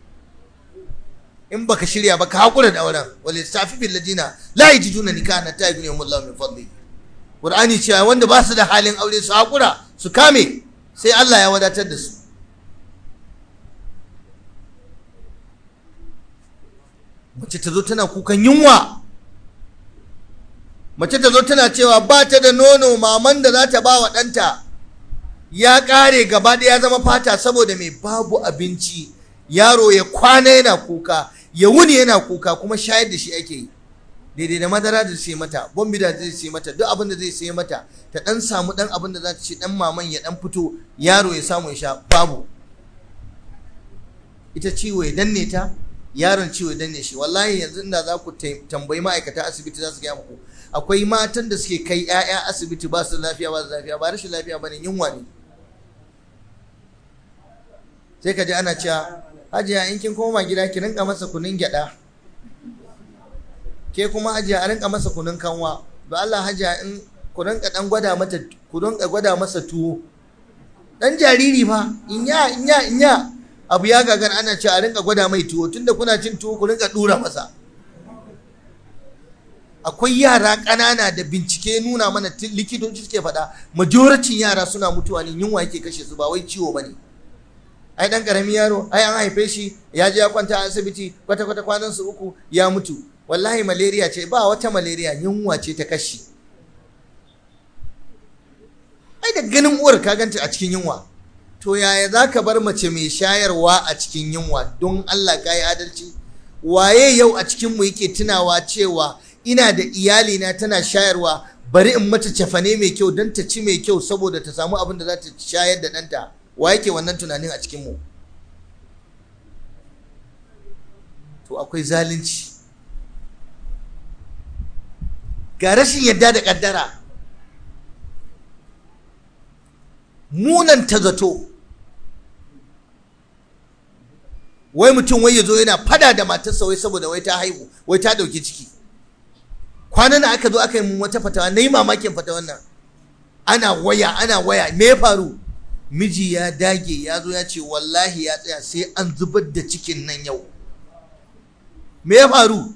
In baka shirya ba ka haƙura da auren. Wal yastafifil ladina la yajiduna nikahan hatta yughniyahumullahu min fadlihi. Qur'ani cewa wanda ba su da halin aure su haƙura su kame sai Allah ya wadatar da su. Mace ta zo tana kukan yunwa, mace ta zo tana cewa ba ta da nono, maman da za ta ba wa ɗanta ya ƙare gaba ɗaya ya zama fata saboda mai babu abinci. Yaro ya kwana yana kuka, ya wuni yana kuka, kuma shayar da shi ake yi. Daidai da madara da sai mata, bombida da zai sai mata, duk abin da zai sai mata, ta ɗan samu ɗan abin da za ta ci, ɗan maman ya ɗan fito, yaro ya samu ya sha, babu. Ita ciwo ya danne ta, yaron ciwo ya danne shi. Wallahi yanzu inda za ku tambayi ma'aikata asibiti za su gaya muku, akwai matan da suke kai 'ya'ya asibiti ba su lafiya, ba su lafiya, ba rashin lafiya ba ne, yunwa ne. Sai ka ji ana cewa hajiya in kin koma gida ki rinka masa kunun gyada, ke kuma hajiya a rinka masa kunun kanwa. Ba Allah hajiya in ku rinka dan gwada mata, ku rinka gwada masa tuwo. Dan jariri fa inya abu ya gagar ana cewa a rinka gwada mai tuwo, tunda kuna cin tuwo ku rinka dura masa. Akwai yara ƙanana da bincike nuna mana, likitoci suke faɗa majoricin yara suna mutuwa ne, yunwa yake kashe su, ba wai ciwo bane. Ai dan karamin yaro, ai an haife shi ya je ya kwanta a asibiti kwata kwanan su 3 ya mutu. Wallahi malaria ce, ba wata malaria, yunwa ce ta kashi. Ai da ganin uwar ka ganta a cikin yunwa. To yaya zaka bar mace mai shayarwa a cikin yunwa? Don Allah ka yi adalci. Waye yau a cikin mu yake tunawa cewa ina da iyali na tana shayarwa, bari in mata cefane mai kyau don ta ci mai kyau saboda ta samu abin da za ta shayar da ɗanta? Wa yake wannan tunanin a cikin mu? To akwai zalunci, ga rashin yadda da kaddara, munanta zato. Wai mutum wai yazo yana fada da matarsa wai saboda wai ta haihu, wai ta dauki ciki. Kwanan nan aka zo aka yi mun wata fatawa, nayi mamakin fatawan nan. Ana waya, me ya faru? Miji ya dage ya zo ya ce wallahi ya tsaya sai an zubar da cikin nan yau. Me ya faru?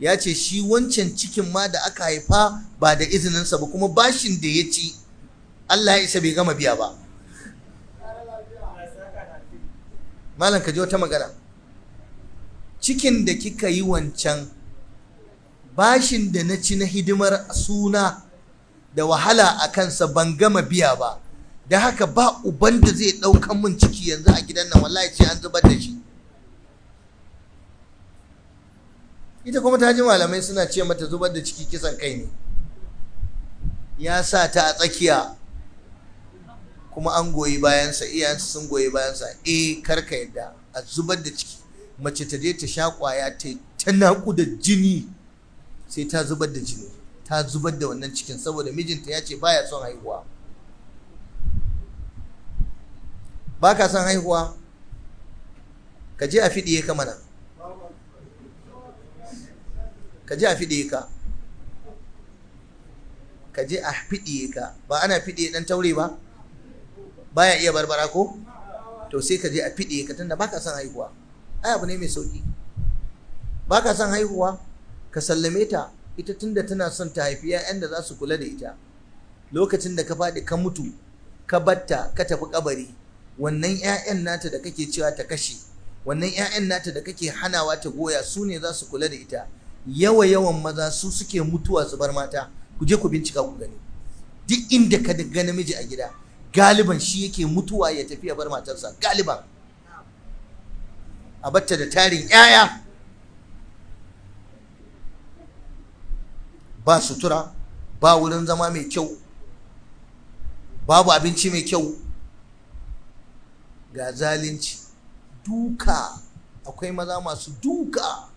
Ya ce shi wancan cikin ma da aka haifa ba da izininsa ba, kuma bashin da ya ci Allah ya isa bai gama biya ba. Malam ka ji wata magana, cikin da kika yi wancan bashin da na ci na hidimar suna da wahala a kansa ban gama biya ba, da haka ba uban da zai ɗaukan min ciki yanzu a gidan nan, wallahi ce an zubar da shi. Ita kuma ta ji malamai suna ce mata zubar da ciki kisan kai ne. Ya sa ta a tsakiya kuma an goyi bayansa, iyayensa sun goyi bayansa. Karka yadda a zubar da ciki. Mace ta je ta sha kwaya ta naƙuda jini sai ta zubar da jini, ta zubar da wannan cikin saboda mijinta ya ce baya son haihuwa. Ba ka son haihuwa? Ka je a fiɗiye ka mana, ka je a fiɗiye ka, ka je a fiɗiye ka. Ba ana fiɗiye ɗan taure ba, baya iya barbara ko? To sai ka je a fiɗiye ka, tunda ba ka son haihuwa. Ai abu ne mai sauƙi. Ba ka son haihuwa, ka sallame ta. Ita tunda tana son ta haifi 'ya'yan da za su kula da ita. Lokacin da ka faɗi ka mutu, ka batta ka tafi kabari, wannan 'ya'yan nata da kake cewa ta kashe, wannan 'ya'yan nata da kake hanawa ta goya, su ne za su kula da ita. Yawan maza su suke mutuwa su bar mata. Ku je ku bincika ku gani. Duk inda ka ga namiji a gida, galiban shi yake mutuwa ya tafi ya bar matarsa, galiban. A batta da tarin 'ya'ya, ba sutura, ba wurin zama mai kyau, babu abinci mai kyau, ga zalunci, duka. Akwai maza masu duka.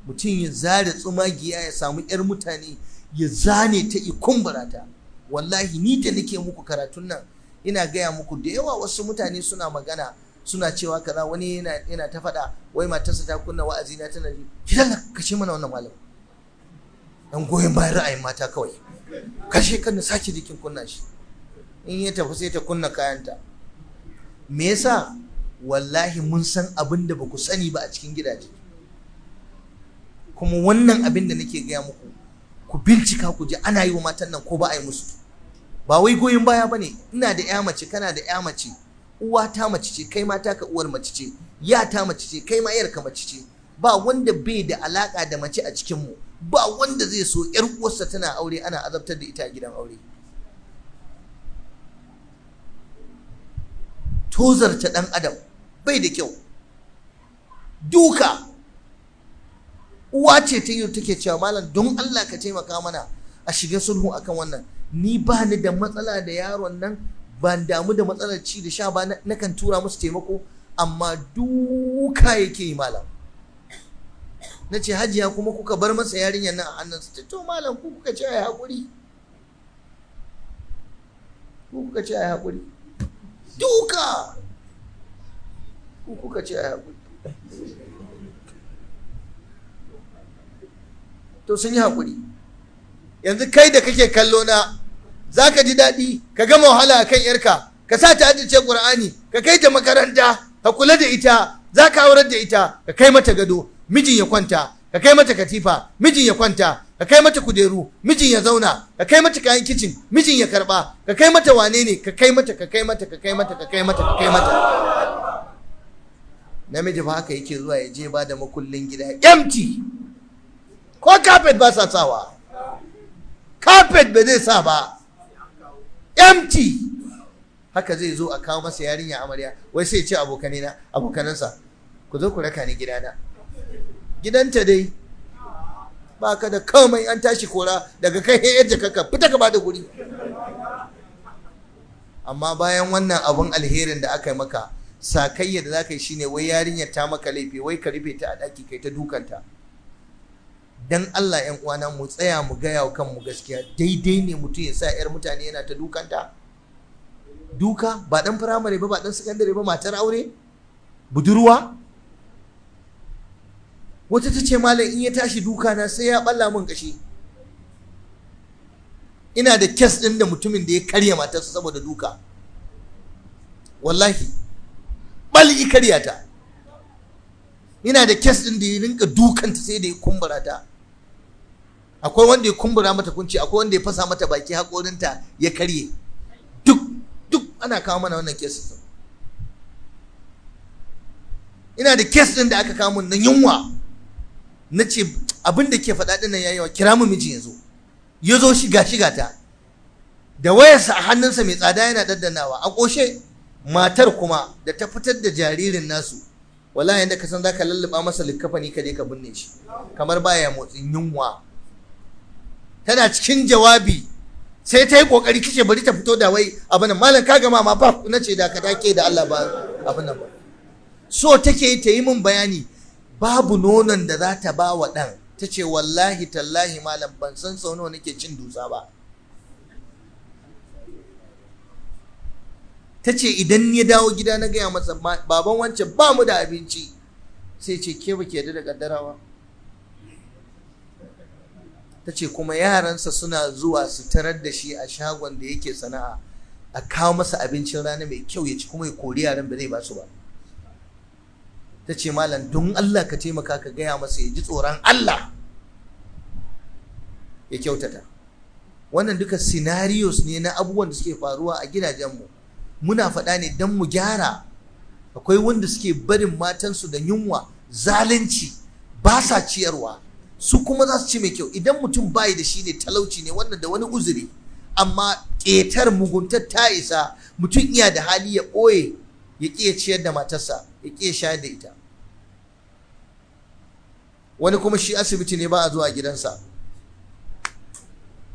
Mutum ya zare tsumagiya ya samu 'yar mutane ya zane ta, kumbura ta. wallahi ni da nake muku karatun nan ina gaya muku da yawa wasu mutane suna magana suna cewa kaza, wani yana ta faɗa wai matarsa ta kunna wa'azi na tana ji kidan kashe mana wannan malam dan goyon bayan ra'ayin mata kawai, kashe kan sake jikin kunna shi, in ya tafi sai ta kunna kayanta. Me yasa? Wallahi mun san abin da ba ku sani ba a cikin gidaje, kuma wannan abin da nake gaya muku ku bincika ku ji ana yi wa matan nan ko ba a yi musu. Ba wai goyon baya bane, ina da ƴa mace, kana da ƴa mace, uwa ta mace ce, kai ma taka uwar mace ce, ya ta mace ce, kai ma yarka mace ce. Ba wanda bai da alaka da mace a cikin mu, ba wanda zai so ƴar uwarsa tana aure ana azabtar da ita a gidan aure. Tozarta ɗan adam bai da kyau. Duka, uwa ce ta yi take cewa malam don Allah ka taimaka mana a shiga sulhu akan wannan. Ni ba ni da matsala da yaron nan, ban damu da matsalar ci da sha ba, nakan tura musu taimako, amma duka yake yi malam. Na ce hajiya kuma kuka bar masa yarinyar nan a hannunsa. To malam ku kuka ce ai haƙuri, ku kuka ce ai haƙuri. Duka ku kuka ce ai haƙuri. To sun yi haƙuri. Yanzu kai da kake kallo na za ka ji daɗi ka gama wahala a kan ‘yarka, ka sa ta haddace ƙur'ani, ka kai ta makaranta, ka kula da ita, za ka aurar da ita, ka kai mata gado, mijin ya kwanta, ka kai mata katifa, mijin ya kwanta, ka kai mata kujeru, mijin ya zauna, ka kai mata kayan kicin, mijin ya karɓa, ka kai mata wane ne, ka kai mata, ka kai mata, ka kai mata, ka kai mata, ka kai mata. Namiji ba haka yake zuwa ya je ba da makullin gida empty, ko carpet ba sa sawa, carpet ba zai sa ba, empty. Haka zai zo a kawo masa yarinya amarya, wai sai ce abokanansa ku zo ku raka ni gidana. Gidanta dai ba ka da komai, an tashi kora daga kai yadda kaka fita ka bada guri. Amma bayan wannan abun alherin da aka yi maka, sakayya da za ka yi shine wai yarinyar ta maka laifi, wai ka rufe ta a ɗaki kai ta dukanta. Dan Allah ƴan uwana mu tsaya mu gaya wa kanmu gaskiya, daidai ne mutum ya sa ƴar mutane yana ta dukanta? Duka ba dan firamare ba, ba dan sakandare ba, matar aure budurwa. Wata ta ce malam in ya tashi duka na sai ya balla min kashi. Ina da kes din da mutumin da ya karya matarsa saboda duka, wallahi bali karya ta. Ina da kes din da ya rinka dukanta sai da ya kumbura ta. Akwai wanda ya kumbura mata kunci, akwai wanda ya fasa mata baki haƙorinta ya karye. Duk ana kawo mana wannan kes din. Ina da kes din da aka kawo mun na yunwa. Na ce abin da ke faɗa ɗin nan yayi yawa, kira mu miji yanzu. Ya zo shiga ta da wayarsa a hannunsa mai tsada yana daddanawa a ƙoshe. Matar kuma da ta fitar da jaririn nasu, wallahi yanda ka san zaka lulluɓa masa likkafani ka je ka binne shi, kamar baya motsin yunwa. Tana cikin jawabi sai ta yi kokari kice bari ta fito da wai abin nan, malam ka gama ma ba na ce da ka dake da Allah ba abin nan ba. So take ta yi min bayani, babu nonon da za ta ba wa ɗan. Ta ce wallahi tallahi malam ban san sau nawa nake cin dusa ba. Ta ce idan ya dawo gida na gaya masa baban wancan ba mu da abinci, sai ce ke ba ke da kaddarawa. Ta ce kuma yaransa suna zuwa su tarar da shi a shagon da yake sana'a, a kawo masa abincin rana mai kyau ya ci kuma ya kori yaran ba zai ba su ba. Ta ce malam don Allah ka taimaka ka gaya masa ya ji tsoron Allah ya kyautata. Wannan duka scenarios ne na abubuwan da suke faruwa a gidajenmu. Muna faɗa ne don mu gyara. Akwai wanda suke barin matansu da yunwa, zalunci, ba sa ciyarwa, su kuma za su ci mai kyau. Idan mutum bayi da shi ne, talauci ne wannan da wani uzuri, amma ƙetar muguntar ta isa mutum iya da hali ya ɓoye, ya ƙi ciyar da matarsa, ya ƙi shayar da ita. Wani kuma shi asibiti ne ba a zuwa gidansa,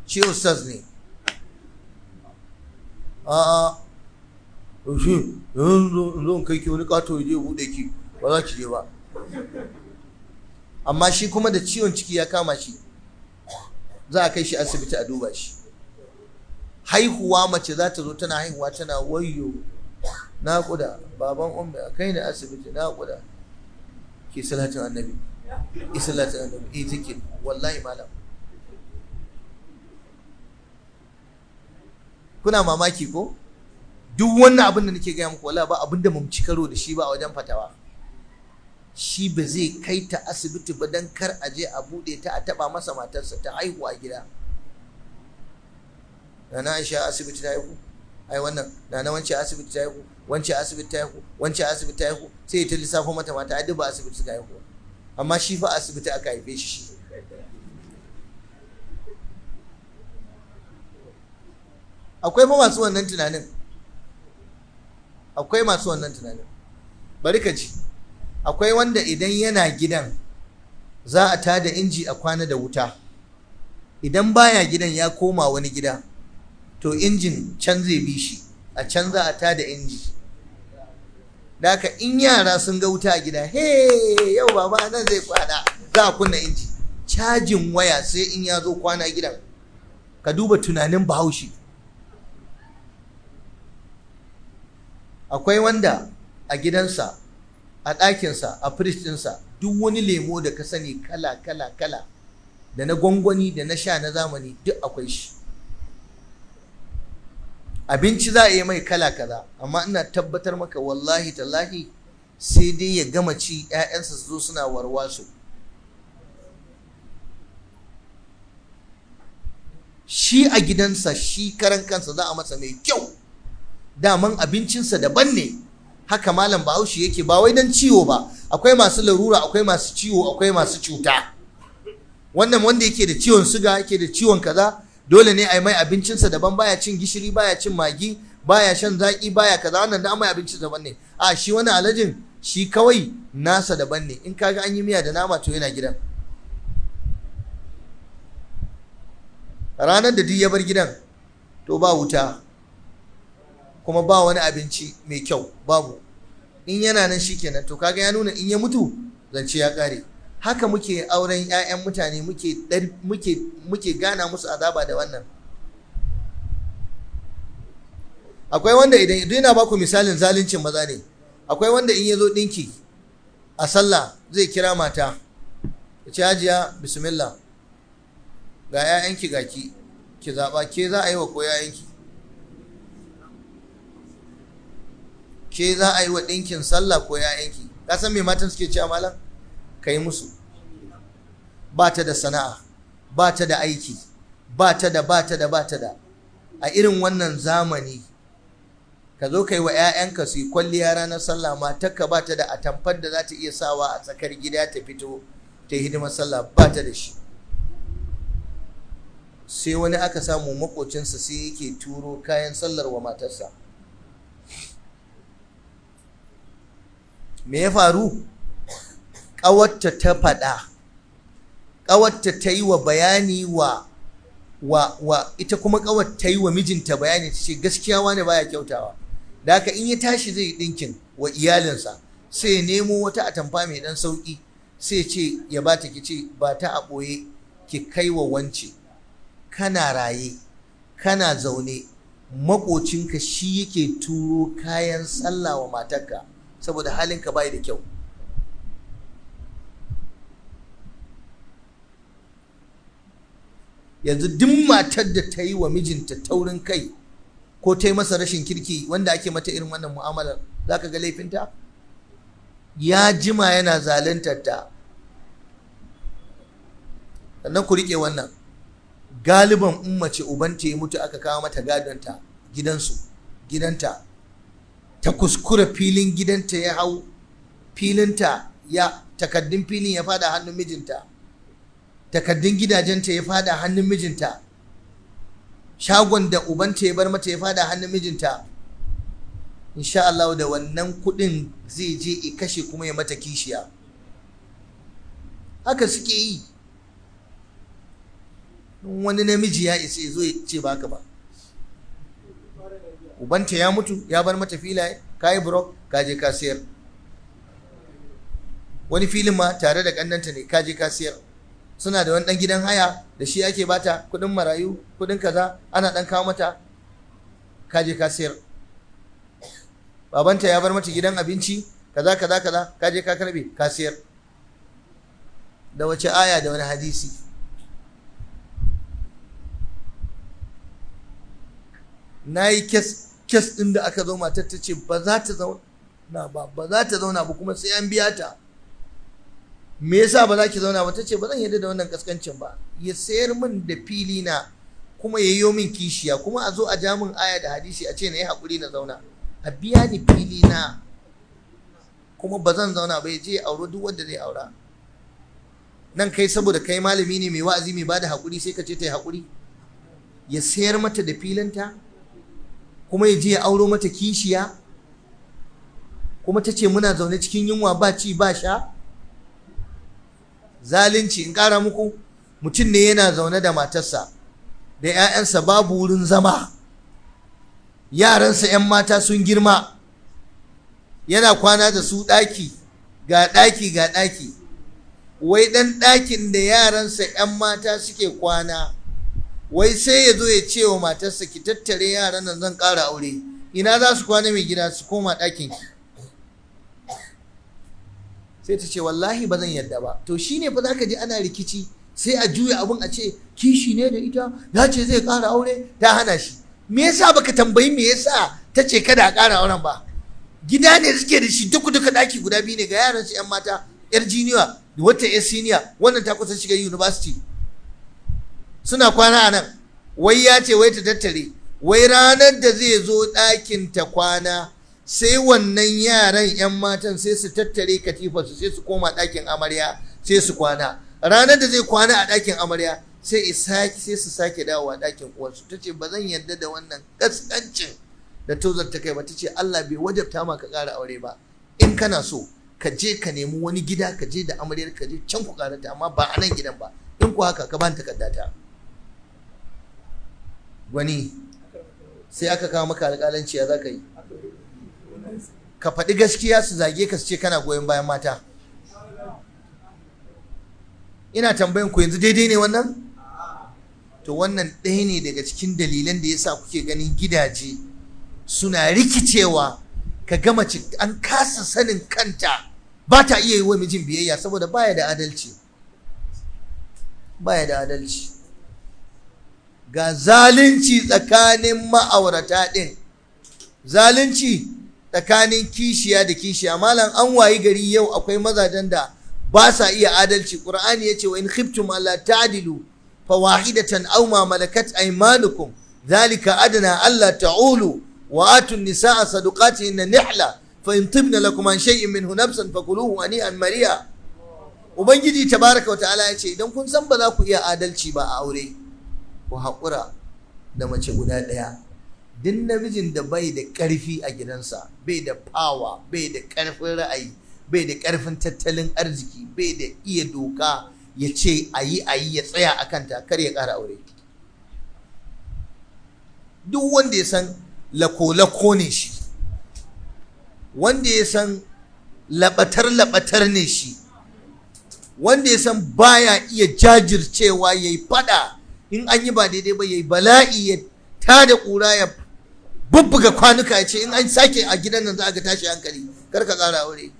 shi ustaz ne. A'a, shi yanzu kai ki wani ƙato ya je buɗe ki, ba za ki je ba. Amma shi kuma da ciwon ciki ya kama shi, za a kai shi asibiti a duba shi. haihuwa mace za ta zo tana haihuwa tana wayyo naƙuda, baban ummi a kai ni asibiti naƙuda, ke salatin annabi, salatin annabi, zikir, wallahi malam. Kuna mamaki ko? Duk wannan abin da nake gaya muku wallahi ba abin da mun ci karo da shi ba a wajen fatawa. Shi ba zai kai ta asibiti ba dan kar a je a bude ta a taba masa matarsa ta haihu a gida. Nana Aisha asibiti ta haihu, ai wannan nana wance asibiti ta haihu, wance asibiti ta haihu, wance asibiti ta haihu, sai ta lissafo mata mata ai ba asibiti ta haihu. Amma shi fa asibiti aka haife shi. Akwai fa masu wannan tunanin. Akwai masu wannan tunanin. Bari ka ji. Akwai wanda idan yana gidan za a tada inji a kwana da wuta. Idan baya gidan ya koma wani gida, to injin can zai bi shi, a can za a tada inji. Da haka in yara sun ga wuta a gida, he yau baba nan zai kwana, za a kunna inji. Cajin waya sai in ya zo kwana gidan. Ka duba tunanin Bahaushe. Akwai wanda a gidansa, a ɗakinsa, a firij ɗinsa, duk wani lemo da ka sani kala da na gwangwani da na sha na zamani duk akwai shi. Abinci za a yi mai kala kaza, amma ina tabbatar maka wallahi tallahi sai dai ya gama ci 'ya'yansa su zo suna warwaso. Shi a gidansa shi karan kansa za a masa mai kyau, daman abincinsa daban ne. Haka malam Bahaushe yake, ba wai don ciwo ba. Akwai masu larura, akwai masu ciwo, akwai masu cuta. Wannan wanda yake da ciwon suga, yake da ciwon kaza, dole ne a yi mai abincinsa daban, baya cin gishiri, baya cin magi, baya shan zaki, baya kaza, wannan da an mai abinci daban ne. A shi wani alajin shi kawai nasa daban ne. In kaga an yi miya da nama to yana gidan. Ranar da duk ya bar gidan to ba wuta, kuma ba wani abinci mai kyau, babu. In yana nan shikenan, to kaga ya nuna in ya mutu zance ya kare. Haka muke auren 'ya'yan mutane, muke gana musu azaba da wannan. Akwai wanda idan yana baku misalin zaluncin maza ne. Akwai wanda in ya zo ɗinki a sallah zai kira mata, ya ce hajiya bismillah ga 'ya'yanki ga ki zaɓa, ke za a yi wa ko 'ya'yanki? Ke za a yi wa ɗinkin sallah ko 'ya'yanki? Ka san me matan suke cewa malam? Ka yi musu. Ba ta da sana'a, ba ta da aiki, ba ta da. A irin wannan zamani ka zo ka yi wa 'ya'yanka su yi kwalliya ranar sallah, matarka ba ta da atamfar da za ta iya sawa a tsakar gida ta fito ta yi hidimar sallah, ba ta da shi. Sai wani aka samu makocinsa sai yake turo kayan sallar wa matarsa. Me ya faru? Ƙawarta ta faɗa, ƙawarta ta yi wa bayani wa ita kuma ƙawar ta yi wa mijinta bayani, ta ce gaskiya wani baya kyautawa. Da haka in ya tashi zai ɗinkin wa iyalinsa sai ya nemo wata atamfa mai ɗan sauƙi, sai ce ya bata, ki ce ba ta a ɓoye ki kai wa wance. Kana raye, kana zaune, maƙocinka shi yake turo kayan sallah wa matarka saboda halinka bai da kyau. Yanzu duk matar da ta yi wa mijinta taurin kai ko ta yi masa rashin kirki, wanda ake mata irin wannan mu'amalar, za ka ga laifinta? Ya jima yana zaluntar ta. Sannan ku riƙe wannan, galiban in mace ubanta ya mutu aka kawo mata gadonta gidanta, ta kuskura filin gidanta ya hau, takaddun filin ya fada hannun mijinta, takaddun gidajenta ya fada hannun mijinta, shagon da ubanta ya bar mata ya fada hannun mijinta, insha Allah da wannan kudin zai je ya kashe kuma ya mata kishiya. Haka suke yi. Wani namiji ya isa ya zo ya ce baka ba. Ubanta ya mutu ya bar mata filaye, ka yi burok ka je ka siyar. Wani filin ma tare da kannanta ne, ka je ka siyar. Suna da wani dan gidan haya da shi ake bata kudin marayu, kudin kaza, ana dan kawo mata. ka je ka sayar. Babanta ya bar mata gidan abinci kaza kaza kaza, ka je ka karbe ka sayar. Da wace aya da wani hadisi? Na yi kes ɗin da aka zo matar ta ce ba za ta zauna ba kuma sai an biya ta. Me yasa ba za ki zauna ba? Ta ce ba zan yarda da wannan kaskancin ba. Ya sayar min da fili na kuma ya yi min kishiya, kuma a zo a ja min aya da hadisi a ce na yi haƙuri na zauna, a biya ni fili na kuma ba zan zauna ba. Ya je ya auro duk wanda zai aura. Nan kai saboda kai malami ne mai wa'azi mai bada haƙuri sai ka ce ta yi haƙuri? Ya sayar mata da filinta kuma ya je ya auro mata kishiya, kuma ta ce muna zaune cikin yunwa ba ci ba sha. Zalunci. In ƙara muku, mutum ne yana zaune da matarsa da 'ya'yansa, babu wurin zama, yaransa 'yan mata sun girma, yana kwana da su ɗaki ga ɗaki. Wai ɗan ɗakin da yaransa 'yan mata suke kwana, wai sai ya zo ya ce wa matarsa ki tattare yaran nan zan ƙara aure. Ina za su kwana mai gida? Su koma ɗakin ki. Sai ta ce wallahi ba zan yadda ba. To shine fa zaka ji ana rikici, sai a juya abun a ce kishi ne da ita, ya ce zai ƙara aure ta hana shi. Me yasa baka tambayi me yasa ta ce kada a ƙara auren ba? Gida ne suke da shi duka ɗaki guda biyu ne, ga yaran su 'yan mata, 'yar jiniya wata 'yar siniya, wannan ta kusa shiga university, suna kwana a nan. Wai ya ce wai ta tattare, wai ranar da zai zo ɗakin ta kwana sai wannan yaran 'yan matan sai su tattare katifarsu sai su koma ɗakin amarya sai su kwana. Ranar da zai kwana a ɗakin amarya sai su sake dawowa ɗakin uwarsu. Ta ce ba zan yarda da wannan ƙasƙancin da tozar ta kai ba. Ta ce Allah bai wajabta ma ka ƙara aure ba. In kana so ka je ka nemi wani gida, ka je da amaryar ka je can ku ƙarata, amma ba a nan gidan ba. In ku haka ka ban takardata. Wani sai aka kawo maka alƙalanci, ya za ka yi? Ka faɗi gaskiya su zage ka su ce kana goyon bayan mata. Ina tambayan ku yanzu daidai ne wannan? To wannan ɗaya ne daga cikin dalilan da yasa kuke ganin gidaje suna rikicewa. Ka ga mace an kasa sanin kanta, ba ta iya yi wa mijin biyayya saboda baya da adalci. Ga zalunci tsakanin ma'aurata ɗin, zalunci tsakanin kishiya da kishiya. Malam, an wayi gari yau akwai mazajen da ba sa iya adalci. Qur'ani yace wa in khiftum alla ta'dilu fawahidatan aw ma malakat aymanukum dhalika adna alla ta'ulu wa atu an-nisaa sadaqatihinna nihla fa in tibna lakum an shay'in minhu nafsan fakuluhu hani'an mari'a. Ubangiji tabaraka wa ta'ala yace idan kun san ba za ku iya adalci ba a aure, ku haƙura da mace guda ɗaya. Duk namijin da bai da ƙarfi a gidansa, bai da power, bai da ƙarfin ra'ayi, bai da ƙarfin tattalin arziki, bai da iya doka ya ce a yi ya tsaya a kanta, kar ya ƙara aure. Duk wanda ya san lako-lako ne shi, wanda ya san laɓatar ne shi, wanda ya san baya iya jajircewa ya yi faɗa in an yi ba daidai ba, ya yi bala'i, ya tada ƙura, ya bubbuga kwanuka, ya ce in an sake a gidan nan za a ga tashi hankali, kar ka ƙara aure.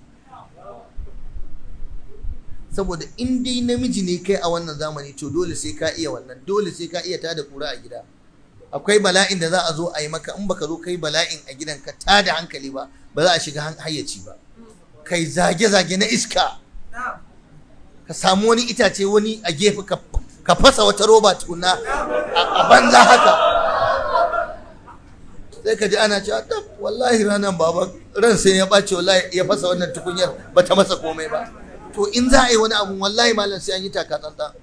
Saboda in dai namiji ne kai a wannan zamani, to dole sai ka iya wannan, dole sai ka iya tada ƙura a gida. Akwai bala'in da za a zo a yi maka, in baka zo kai bala'in a gidan ka tada hankali ba, ba za a shiga hayyaci ba. Kai zage-zage na iska, ka samu wani itace wani a gefe ka fasa wata roba tukuna a banza haka, sai ka ji ana cewa tab wallahi ranar baba ran sai ya ɓace, wallahi ya fasa wannan tukunyar ba ta masa komai ba. To in za a yi wani abu wallahi malam sai an yi taka tsantsan.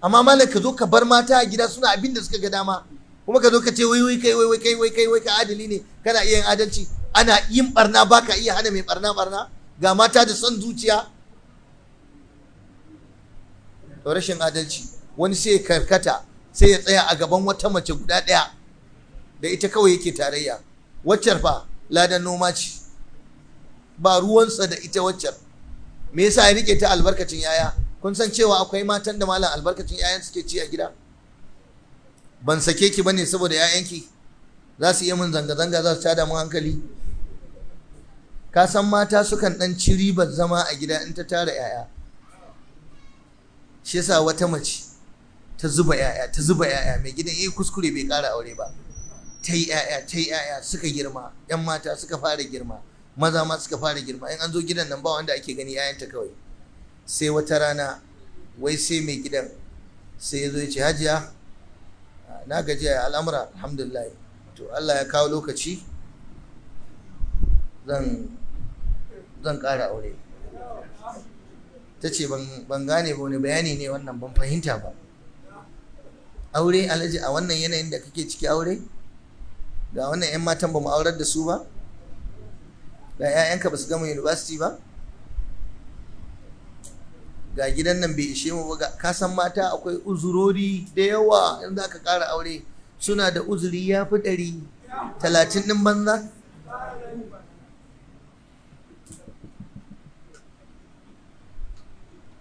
Amma malam ka zo ka bar mata a gida suna abin da suka ga dama, kuma ka zo ka ce wai ka adali ne, kana iya yin adalci? Ana yin barna baka iya hana mai barna, ga mata da son zuciya. To rashin adalci. Wani sai ya karkata, sai ya tsaya a gaban wata mace guda ɗaya da ita kawai yake tarayya. Waccar fa ladan noma ce, ba ruwansa da ita waccar. Me yasa ya rike ta? Albarkacin yaya. Kun san cewa akwai matan da malam albarkacin yayan suke ci a gida? Ban sake ki bane saboda yayanki, za su iya mun zanga-zanga, za su tada mun hankali. Ka san mata sukan dan ci ribar zama a gida in ta tara 'ya'ya. Shi yasa wata mace ta zuba 'ya'ya mai gidan yayi kuskure bai ƙara aure ba, ta yi 'ya'ya suka girma, 'yan mata suka fara girma, maza ma suka fara girma. In an zo gidan nan ba wanda ake gani 'ya'yanta kawai. Sai wata rana wai sai mai gidan sai ya zo ya ce, hajiya na gaji a al'amura alhamdulillah, to Allah ya kawo lokaci zan ƙara aure. Ta ce ban gane ba, wani bayani ne wannan, ban fahimta ba. Aure alhaji a wannan yanayin da kake ciki aure? Ga wannan 'yan matan ba mu aurar da su ba? Ga 'ya'yanka ba su gama university ba? Ga gidan nan bai ishe mu ba? Ka san mata akwai uzurori da yawa in za ka ƙara aure, suna da uzuri ya fi 130 ɗin banza.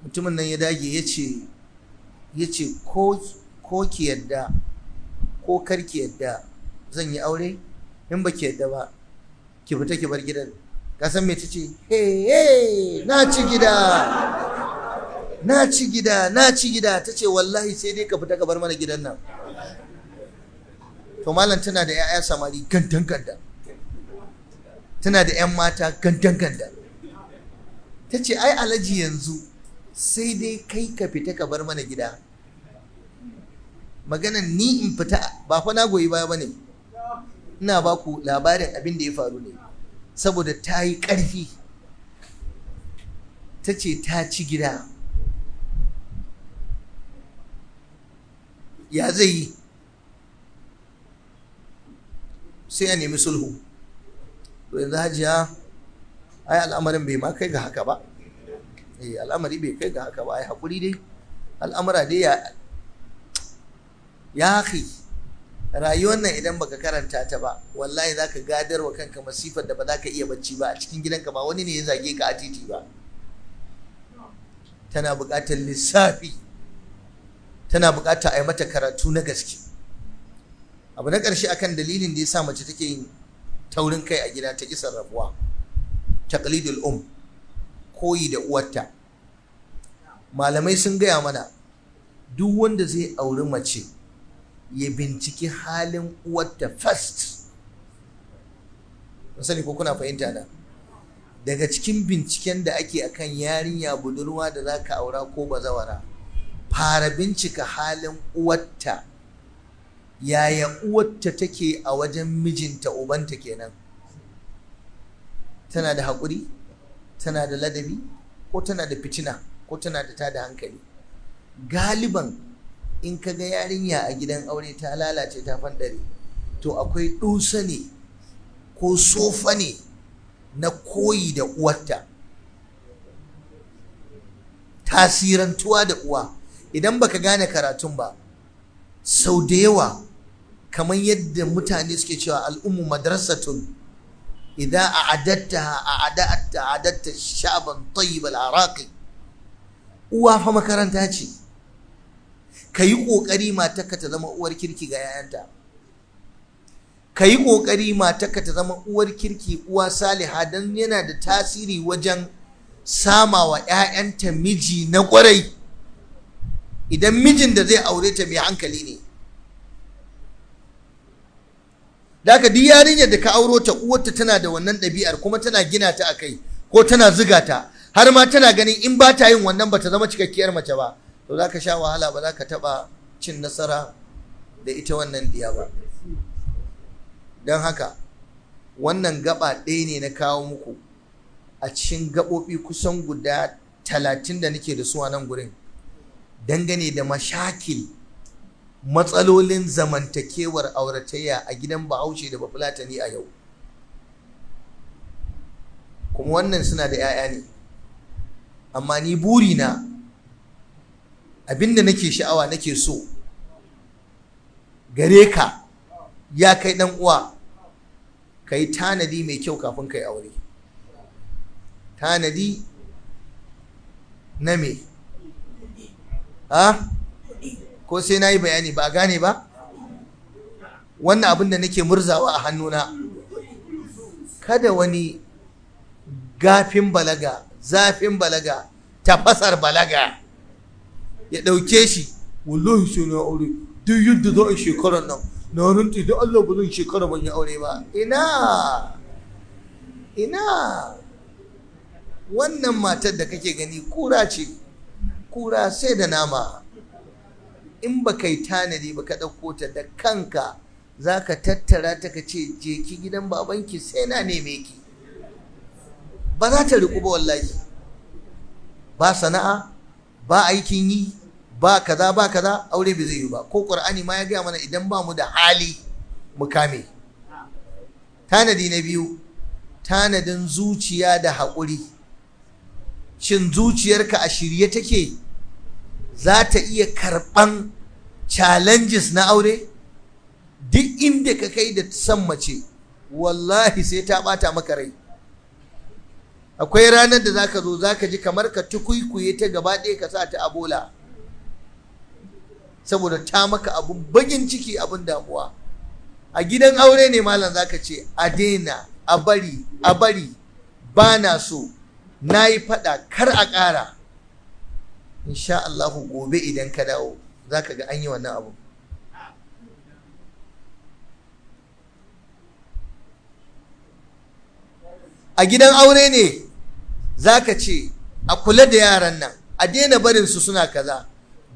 Mutumin nan ya dage ya ce ko ki yadda ko kar ki yadda zan yi aure, in ba ki yadda ba ki fita ki bar gidan. Ka san me ta ce? Hey, na ci gida. Ta ce wallahi sai dai ka fita ka bar mana gidan nan. To malam tana da 'ya'ya samari gandan ganda, tana da 'yan mata gandan ganda. Ta ce ai alhaji yanzu sai dai kai ka fita ka bar mana gida. Maganan ni in fita ba fa na goyi baya bane, ina ba ku labarin abin da ya faru ne, saboda ta yi ƙarfi. Ta ce ta ci gida, ya zai yi? Sai ya nemi sulhu. To yanzu hajiya ai al'amarin bai ma kai ga haka ba. Al'amari bai kai ga haka ba, ai haƙuri dai, al'amura dai ya akhi, rayuwar nan idan baka karanta ta ba wallahi zaka gadar wa kanka masifar da ba za ka iya bacci ba a cikin gidanka, ba wani ne ya zage ka a titi ba. Tana buƙatar lissafi, tana buƙatar a yi mata karatu na gaske. Abu na ƙarshe akan dalilin da ya sa mace take yin taurin kai a gida ta ƙi rabuwa, taqlidul koyi da uwarta. Malamai sun gaya mana duk wanda zai auri mace ya binciki halin uwarta first. Sani ko kuna fahimta na? Daga cikin binciken da ake akan yarinya budurwa da za ka aura ko bazawara, fara bincika halin uwarta. Yaya uwarta take a wajen mijinta, ubanta kenan? Tana da haƙuri? Tana da ladabi? Ko tana da fitina? Ko tana da tada hankali? Galiban in ka ga yarinya a gidan aure ta lalace ta fandare, to akwai ɗusa ne ko sofa ne na koyi da uwarta, tasirantuwa da uwa. Idan baka gane karatun ba, sau da yawa kamar yadda mutane suke cewa al'ummu madrasatun idan a'adatta sha'ban tayyib al-araqi. Uwa fa makaranta ce. Ka yi ƙoƙari matarka ta zama uwar kirki ga 'ya'yanta. Ka yi ƙoƙari matarka ta zama uwar kirki, uwa saliha, don yana da tasiri wajen sama wa 'ya'yanta miji na ƙwarai. Idan mijin da zai aure ta mai hankali ne. Da haka duk yarinyar da ka auro ta, uwarta tana da wannan ɗabi'ar kuma tana gina ta a kai ko tana ziga ta, har ma tana ganin in ba ta yin wannan ba ta zama cikakkiyar mace ba, to za ka sha wahala, ba za ka taɓa cin nasara da ita wannan diya ba. Don haka wannan gaba ɗaya ne na kawo muku a cikin gaɓoɓi kusan guda 30 da nake da su a nan gurin, dangane da mashakil, matsalolin zamantakewar auratayya a gidan Bahaushe da Bafulatani a yau. Kuma wannan suna da 'ya'ya ne, amma ni burina, abinda nake sha'awa nake so gare ka ya kai dan uwa, ka yi tanadi mai kyau kafin ka yi aure. Tanadi na me? Ko sai na yi bayani ba gane ba? wannan abin da nake murzawa a hannuna, kada wani gafin balaga, zafin balaga, tafasar balaga ya ɗauke shi, wallahi sai na aure duk yadda za a shekarar nan na rantsi da Allah ba zan shekara ban yi aure ba. Ina wannan matar da kake gani kura ce, kura sai da nama. In ba kai tanadi ba ka ɗauko ta da kanka za ka tattara ta ka ce je ki gidan babanki sai na neme ki, ba za ta riƙu ba wallahi. Ba sana'a, ba aikin yi, ba kaza ba kaza, aure bai zai yi ba. Ko Qur'ani ma ya gaya mana idan ba mu da hali mu kame. Tanadi na biyu, tanadin zuciya da haƙuri. Shin zuciyarka a shirye take za ta iya karɓan challenges na aure? Duk inda ka kai da san mace wallahi sai ta ɓata maka rai. Akwai ranar da zaka zo zaka ji kamar ka tukuikuye ta gaba ɗaya ka sa ta a bola, saboda ta maka abun bagin ciki, abun damuwa. A gidan aure ne malam zaka ce a daina, a bari, ba na so, na yi faɗa, kar a ƙara. Insha Allahu gobe idan ka dawo zaka ga an yi wannan abu. A gidan aure ne zaka ce a kula da yaran nan, a daina barin su suna kaza,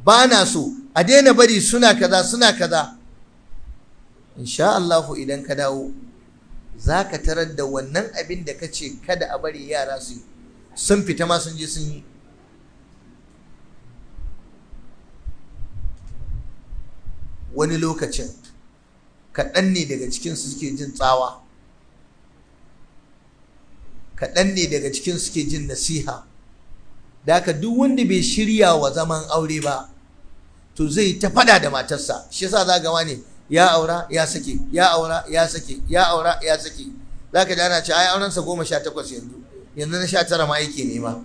ba na so, a daina bari suna kaza. Insha Allahu idan ka dawo zaka tarar da wannan abin da kace kada a bari yara su yi, sun fita ma sun je sun yi. Wani lokacin kaɗan ne daga cikinsu suke jin tsawa, kaɗan ne daga cikin suke jin nasiha. Da haka duk wanda bai shirya wa zaman aure ba to zai ta faɗa da matarsa. Shi yasa za ga wani ya aura ya sake, ya aura ya sake, ya aura ya sake. Za ka ji ana ce ai aurensa 18 yanzu na 19 ma yake nema.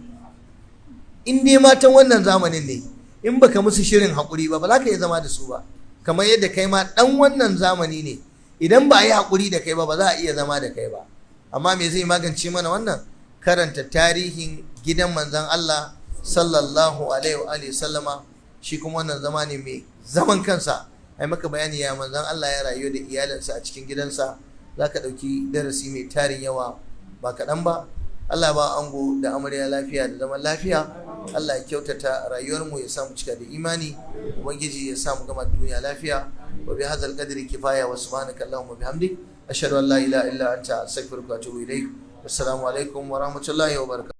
In dai matan wannan zamanin ne, in baka musu shirin haƙuri ba za ka iya zama da su ba. Kamar yadda kai ma ɗan wannan zamani ne, idan ba a yi haƙuri da kai ba za a iya zama da kai ba. Amma me zai magance mana wannan? Karanta tarihin gidan manzon Allah sallallahu alaihi wa sallama. Shi kuma wannan zama ne mai zaman kansa. Ai maka bayani ya manzon Allah ya rayu da iyalinsa a cikin gidansa. Za ka ɗauki darasi mai tarin yawa ba kaɗan ba. Allah ba ango da amarya lafiya da zaman lafiya. Allah ya kyautata rayuwarmu, ya samu cika da imani. Ubangiji ya samu gama duniya lafiya. Wa bi hadzal qadri kifaya wa subhanaka allahumma bihamdik ashhadu an la ilaha illa anta astaghfiruka wa atubu ilaik. Assalamu alaikum wa rahmatullahi wa barakatuh.